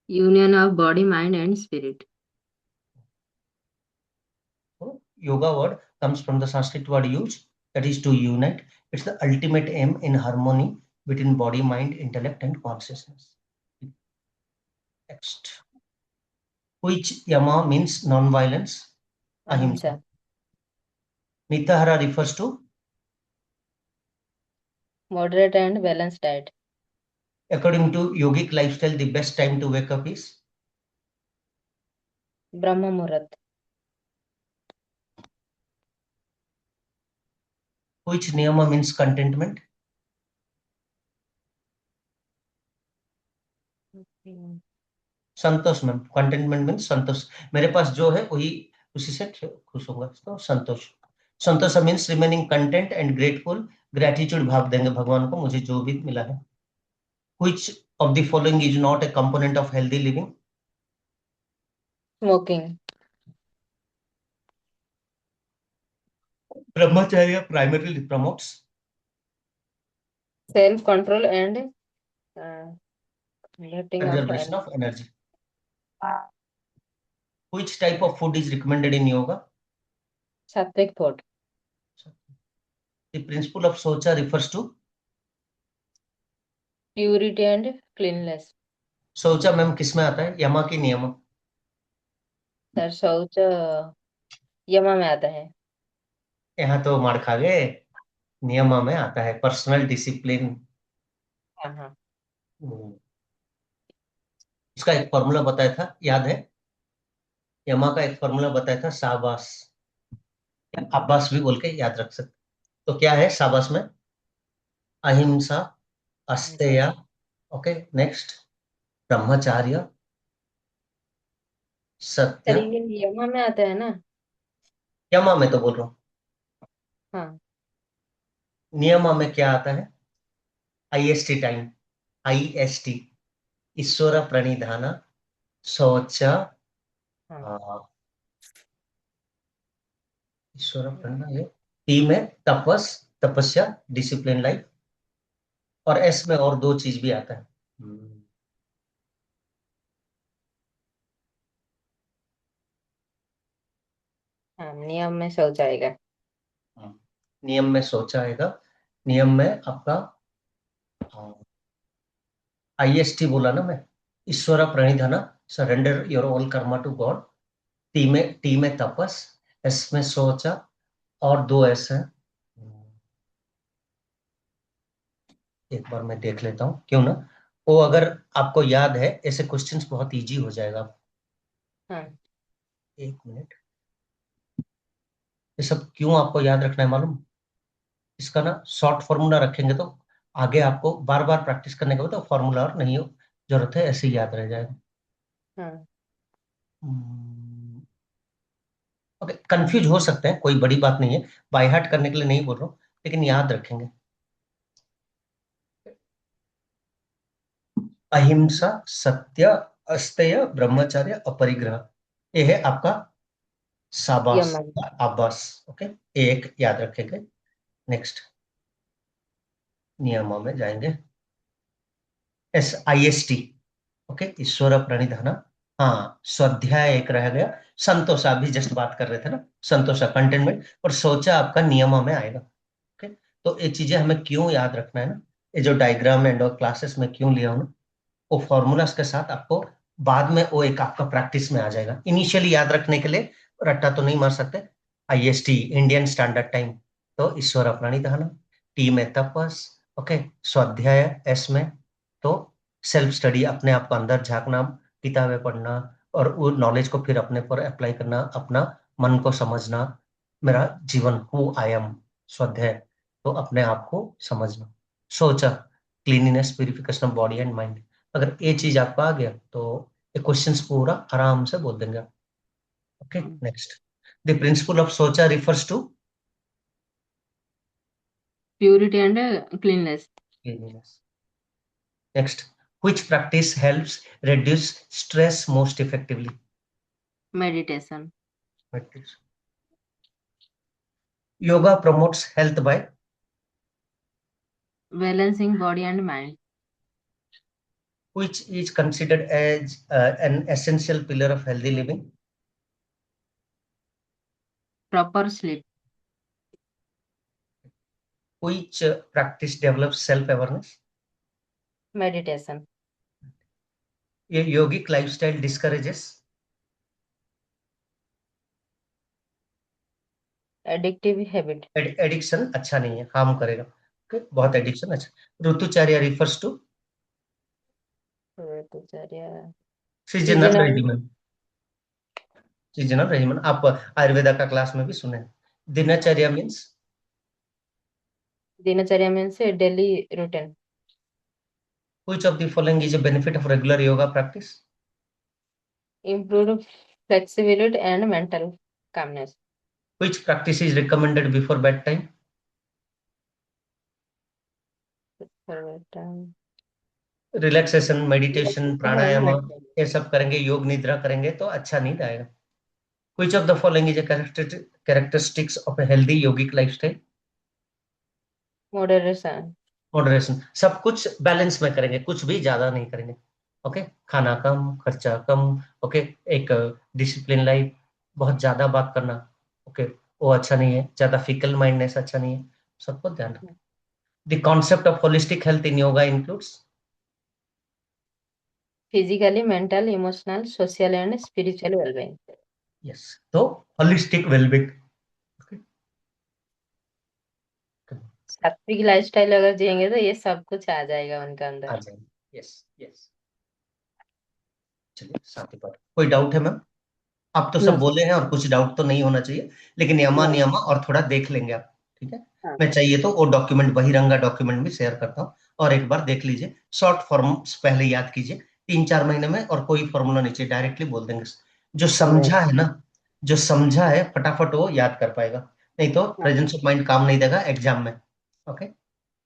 [SPEAKER 2] Union of body, mind and spirit.
[SPEAKER 1] So, yoga word comes from the Sanskrit word used, that is to unite. It's the ultimate aim in harmony between body, mind, intellect, and consciousness. Next. Which yama means non-violence?
[SPEAKER 2] अहिंसा।
[SPEAKER 1] Ahimsa. Nitahara refers to,
[SPEAKER 2] moderate and balance diet.
[SPEAKER 1] according to yogic lifestyle, the best time to wake up is
[SPEAKER 2] ब्रह्म मुहूर्त।
[SPEAKER 1] which niyama means contentment? संतोष ma'am. Contentment mean संतोष, मेरे पास जो है वही उसी से खुश होगा, तो संतोष। संतोष means remaining content and grateful, gratitude भाव देंगे भगवान को मुझे जो भी मिला है। Which of the following is not a component of healthy living?
[SPEAKER 2] Smoking.
[SPEAKER 1] ब्रह्मचर्य primarily promotes
[SPEAKER 2] self control and getting of
[SPEAKER 1] conservation of energy. Which type of food is recommended in yoga?
[SPEAKER 2] सात्विक फूड।
[SPEAKER 1] द प्रिंसिपल ऑफ शौचा refers to,
[SPEAKER 2] purity and cleanliness.
[SPEAKER 1] शौचा ma'am किसमें आता है, यमा की नियम?
[SPEAKER 2] सर शौच यमा में आता है।
[SPEAKER 1] यहाँ तो मार खा गए, नियमा में आता है पर्सनल डिसिप्लिन।
[SPEAKER 2] हाँ हाँ।
[SPEAKER 1] उसका एक फॉर्मूला बताया था, याद है? यमा का एक फॉर्मूला बताया था, शाबाश, अब्बास भी बोल के याद रख सकते। तो क्या है शाबाश में? अहिंसा, अस्तेय, ओके नेक्स्ट, ब्रह्मचार्य,
[SPEAKER 2] सर
[SPEAKER 1] सत्य।
[SPEAKER 2] ये यमा में आता है ना।
[SPEAKER 1] यमा में तो बोल रहा हूँ,
[SPEAKER 2] हाँ।
[SPEAKER 1] नियमा में क्या आता है? आईएसटी टाइम, आईएसटी, ईश्वर प्रणिधान, शौच,
[SPEAKER 2] हाँ।
[SPEAKER 1] ईश्वर प्रणिधान, ये टी में तपस, तपस्या, डिसिप्लिन लाइफ, और एस में और दो चीज भी आता है।
[SPEAKER 2] हाँ, नियम में शौच आएगा।
[SPEAKER 1] नियम में सोचा आएगा, नियम में आपका आईएसटी बोला ना मैं, ईश्वर प्रणिधान, surrender your all karma to God. T में तपस, एस में सोचा, और दो एस है। एक बार मैं देख लेता हूँ क्यों ना, वो अगर आपको याद है ऐसे क्वेश्चंस बहुत इजी हो जाएगा।
[SPEAKER 2] हाँ।
[SPEAKER 1] एक मिनट, ये सब क्यों आपको याद रखना है मालूम? इसका ना शॉर्ट फॉर्मूला रखेंगे तो आगे आपको बार बार प्रैक्टिस करने के बाद तो फॉर्मूला और नहीं हो जरूरत है, ऐसे ही याद रह जाएगा।
[SPEAKER 2] हाँ।
[SPEAKER 1] ओके, कंफ्यूज हो सकते हैं, कोई बड़ी बात नहीं है, बाय हार्ट करने के लिए नहीं बोल रहा हूँ, लेकिन याद रखेंगे। अहिंसा, सत्य, अस्तेय, ब्रह्मचर्य, अपरिग्रह, ये है आपका शाबाश
[SPEAKER 2] यमा।
[SPEAKER 1] या आबास। ओके, एक याद रखेंगे। नेक्स्ट नियमों में जाएंगे, S I S T, okay, ईश्वर प्रणिधान। हाँ, स्वाध्याय एक रह गया, संतोषा भी जस्ट बात कर रहे थे ना, संतोषा कंटेनमेंट, और सोचा आपका नियमों में आएगा। ओके, तो ये चीजें हमें क्यों याद रखना है ना, ये जो डायग्राम एंड क्लासेस में क्यों लिया हूं ना, वो फॉर्मूलाज के साथ आपको बाद में वो एक आपका प्रैक्टिस में आ जाएगा। इनिशियली याद रखने के लिए रट्टा तो नहीं मार सकते। आईएसटी इंडियन स्टैंडर्ड टाइम, तो ईश्वर प्रणिधान, टी में तपस, ओके, स्वाध्याय, एस में तो सेल्फ स्टडी, अपने आप को अंदर झांकना, किताबें पढ़ना, और वो नॉलेज को फिर अपने पर अप्लाई करना, अपना मन को समझना, मेरा जीवन हु आई एम, स्वाध्याय, तो अपने आप को समझना। सोचा, cleanliness, purification of body and mind. अगर ये चीज आपको आ गया तो ये क्वेश्चंस पूरा आराम से बोल देंगे आप। Okay, next. The principle of सोचा refers to
[SPEAKER 2] purity and cleanliness.
[SPEAKER 1] Cleanliness. Next, which practice helps reduce stress most effectively?
[SPEAKER 2] Meditation.
[SPEAKER 1] Meditation. Yoga promotes health by
[SPEAKER 2] balancing body and mind.
[SPEAKER 1] which is considered as an essential pillar of healthy living?
[SPEAKER 2] Proper sleep.
[SPEAKER 1] Which practice develops self-awareness?
[SPEAKER 2] Meditation.
[SPEAKER 1] A yogic lifestyle discourages
[SPEAKER 2] addictive habit.
[SPEAKER 1] Addiction, अच्छा नहीं है, harm करेगा। Okay? बहुत addiction अच्छा। ऋतुचर्या refers to seasonal
[SPEAKER 2] seasonal.
[SPEAKER 1] regimen। Seasonal regiment आप आयुर्वेदा का class में भी सुने। दिनचर्या मीन्स
[SPEAKER 2] दिनचर्या means daily routine.
[SPEAKER 1] which of the following is a benefit of regular yoga practice?
[SPEAKER 2] Improve flexibility and mental calmness.
[SPEAKER 1] Which practice is recommended before bedtime? Relaxation, meditation, प्राणायाम, ये सब करेंगे, योग निद्रा करेंगे तो अच्छा नींद आएगा। Which of the following is a characteristics of a healthy yogic lifestyle?
[SPEAKER 2] Moderation.
[SPEAKER 1] Moderation, सब कुछ बैलेंस में करेंगे, कुछ भी ज्यादा नहीं करेंगे। ओके, खाना कम, खर्चा कम। ओके, एक डिसिप्लिन लाइफ, बहुत ज्यादा बात करना, ओके, वो अच्छा नहीं है। ज्यादा फिकल माइंडनेस अच्छा नहीं है, सबको ध्यान रखें। The concept of holistic health in yoga includes
[SPEAKER 2] physically mental emotional social and spiritual wellbeing.
[SPEAKER 1] Yes, तो होलिस्टिक वेलबींग।
[SPEAKER 2] सात्विक लाइफस्टाइल अगर जिएंगे तो ये सब कुछ आ जाएगा उनका
[SPEAKER 1] आ
[SPEAKER 2] अंदर।
[SPEAKER 1] जाएंगे, यस यस। चलिए, साथ ही पाठ, कोई डाउट है मैम? आप तो सब
[SPEAKER 2] नो सर।
[SPEAKER 1] बोले हैं और कुछ डाउट तो नहीं होना चाहिए, लेकिन यमा
[SPEAKER 2] नो।
[SPEAKER 1] नियमा और थोड़ा देख लेंगे आप, ठीक है?
[SPEAKER 2] हाँ
[SPEAKER 1] मैं चाहिए तो वो डॉक्यूमेंट, बहिरंगा डॉक्यूमेंट भी शेयर करता हूँ, और एक बार देख लीजिए। शॉर्ट फॉर्म्स पहले याद कीजिए, 3-4 महीने में, और कोई फॉर्मूला नहीं चाहिए, डायरेक्टली बोल देंगे। जो
[SPEAKER 2] सर।
[SPEAKER 1] समझा है ना, जो समझा है फटाफट वो याद कर पाएगा, नहीं तो
[SPEAKER 2] हाँ,
[SPEAKER 1] प्रेजेंस ऑफ माइंड काम नहीं देगा एग्जाम में। ओके,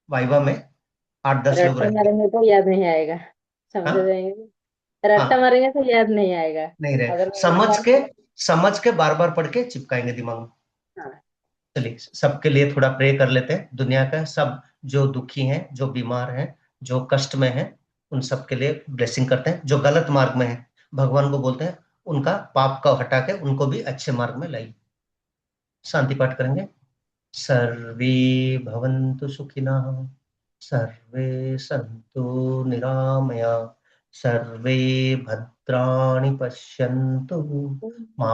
[SPEAKER 1] वाइवा में 8-10 लोग
[SPEAKER 2] रट्टा
[SPEAKER 1] रहेंगे।
[SPEAKER 2] मारेंगे तो याद नहीं आएगा। समझ
[SPEAKER 1] हाँ
[SPEAKER 2] जाएंगे। रट्टा
[SPEAKER 1] हाँ,
[SPEAKER 2] मारेंगे तो याद नहीं आएगा।
[SPEAKER 1] नहीं रहे,
[SPEAKER 2] अगर मैं एक
[SPEAKER 1] समझ
[SPEAKER 2] बार
[SPEAKER 1] के, समझ के बार बार पढ़ के चिपकाएंगे दिमाग में।
[SPEAKER 2] हाँ।
[SPEAKER 1] चलिए, सबके लिए थोड़ा प्रे कर लेते हैं, दुनिया का सब जो दुखी हैं, जो बीमार हैं, जो कष्ट में हैं, उन सब के लिए ब्लेसिंग करते हैं। जो गलत मार्ग में है, भगवान को बोलते हैं उनका पाप का हटा के उनको भी अच्छे मार्ग में लाइए। शांति पाठ करेंगे। सर्वे भवन्तु सुखिनः, सर्वे सन्तु निरामया, सर्वे भद्राणि पश्यन्तु, मा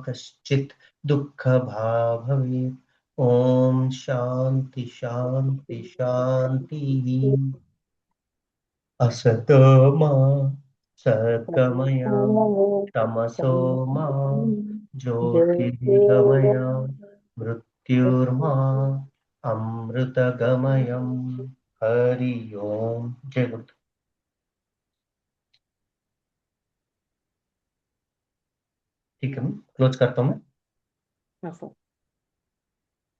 [SPEAKER 1] कश्चित् दुःखभाग् भवेत्। ओम शांति शांति शांति। असतो मा सद्गमय, तमसो मा ज्योतिर्गमय, मृत्युर्मा अमृतगमयम्। हरि ओम। जय गुरु। ठीक है, क्लोज करता हूँ मैं।
[SPEAKER 2] हाँ सर।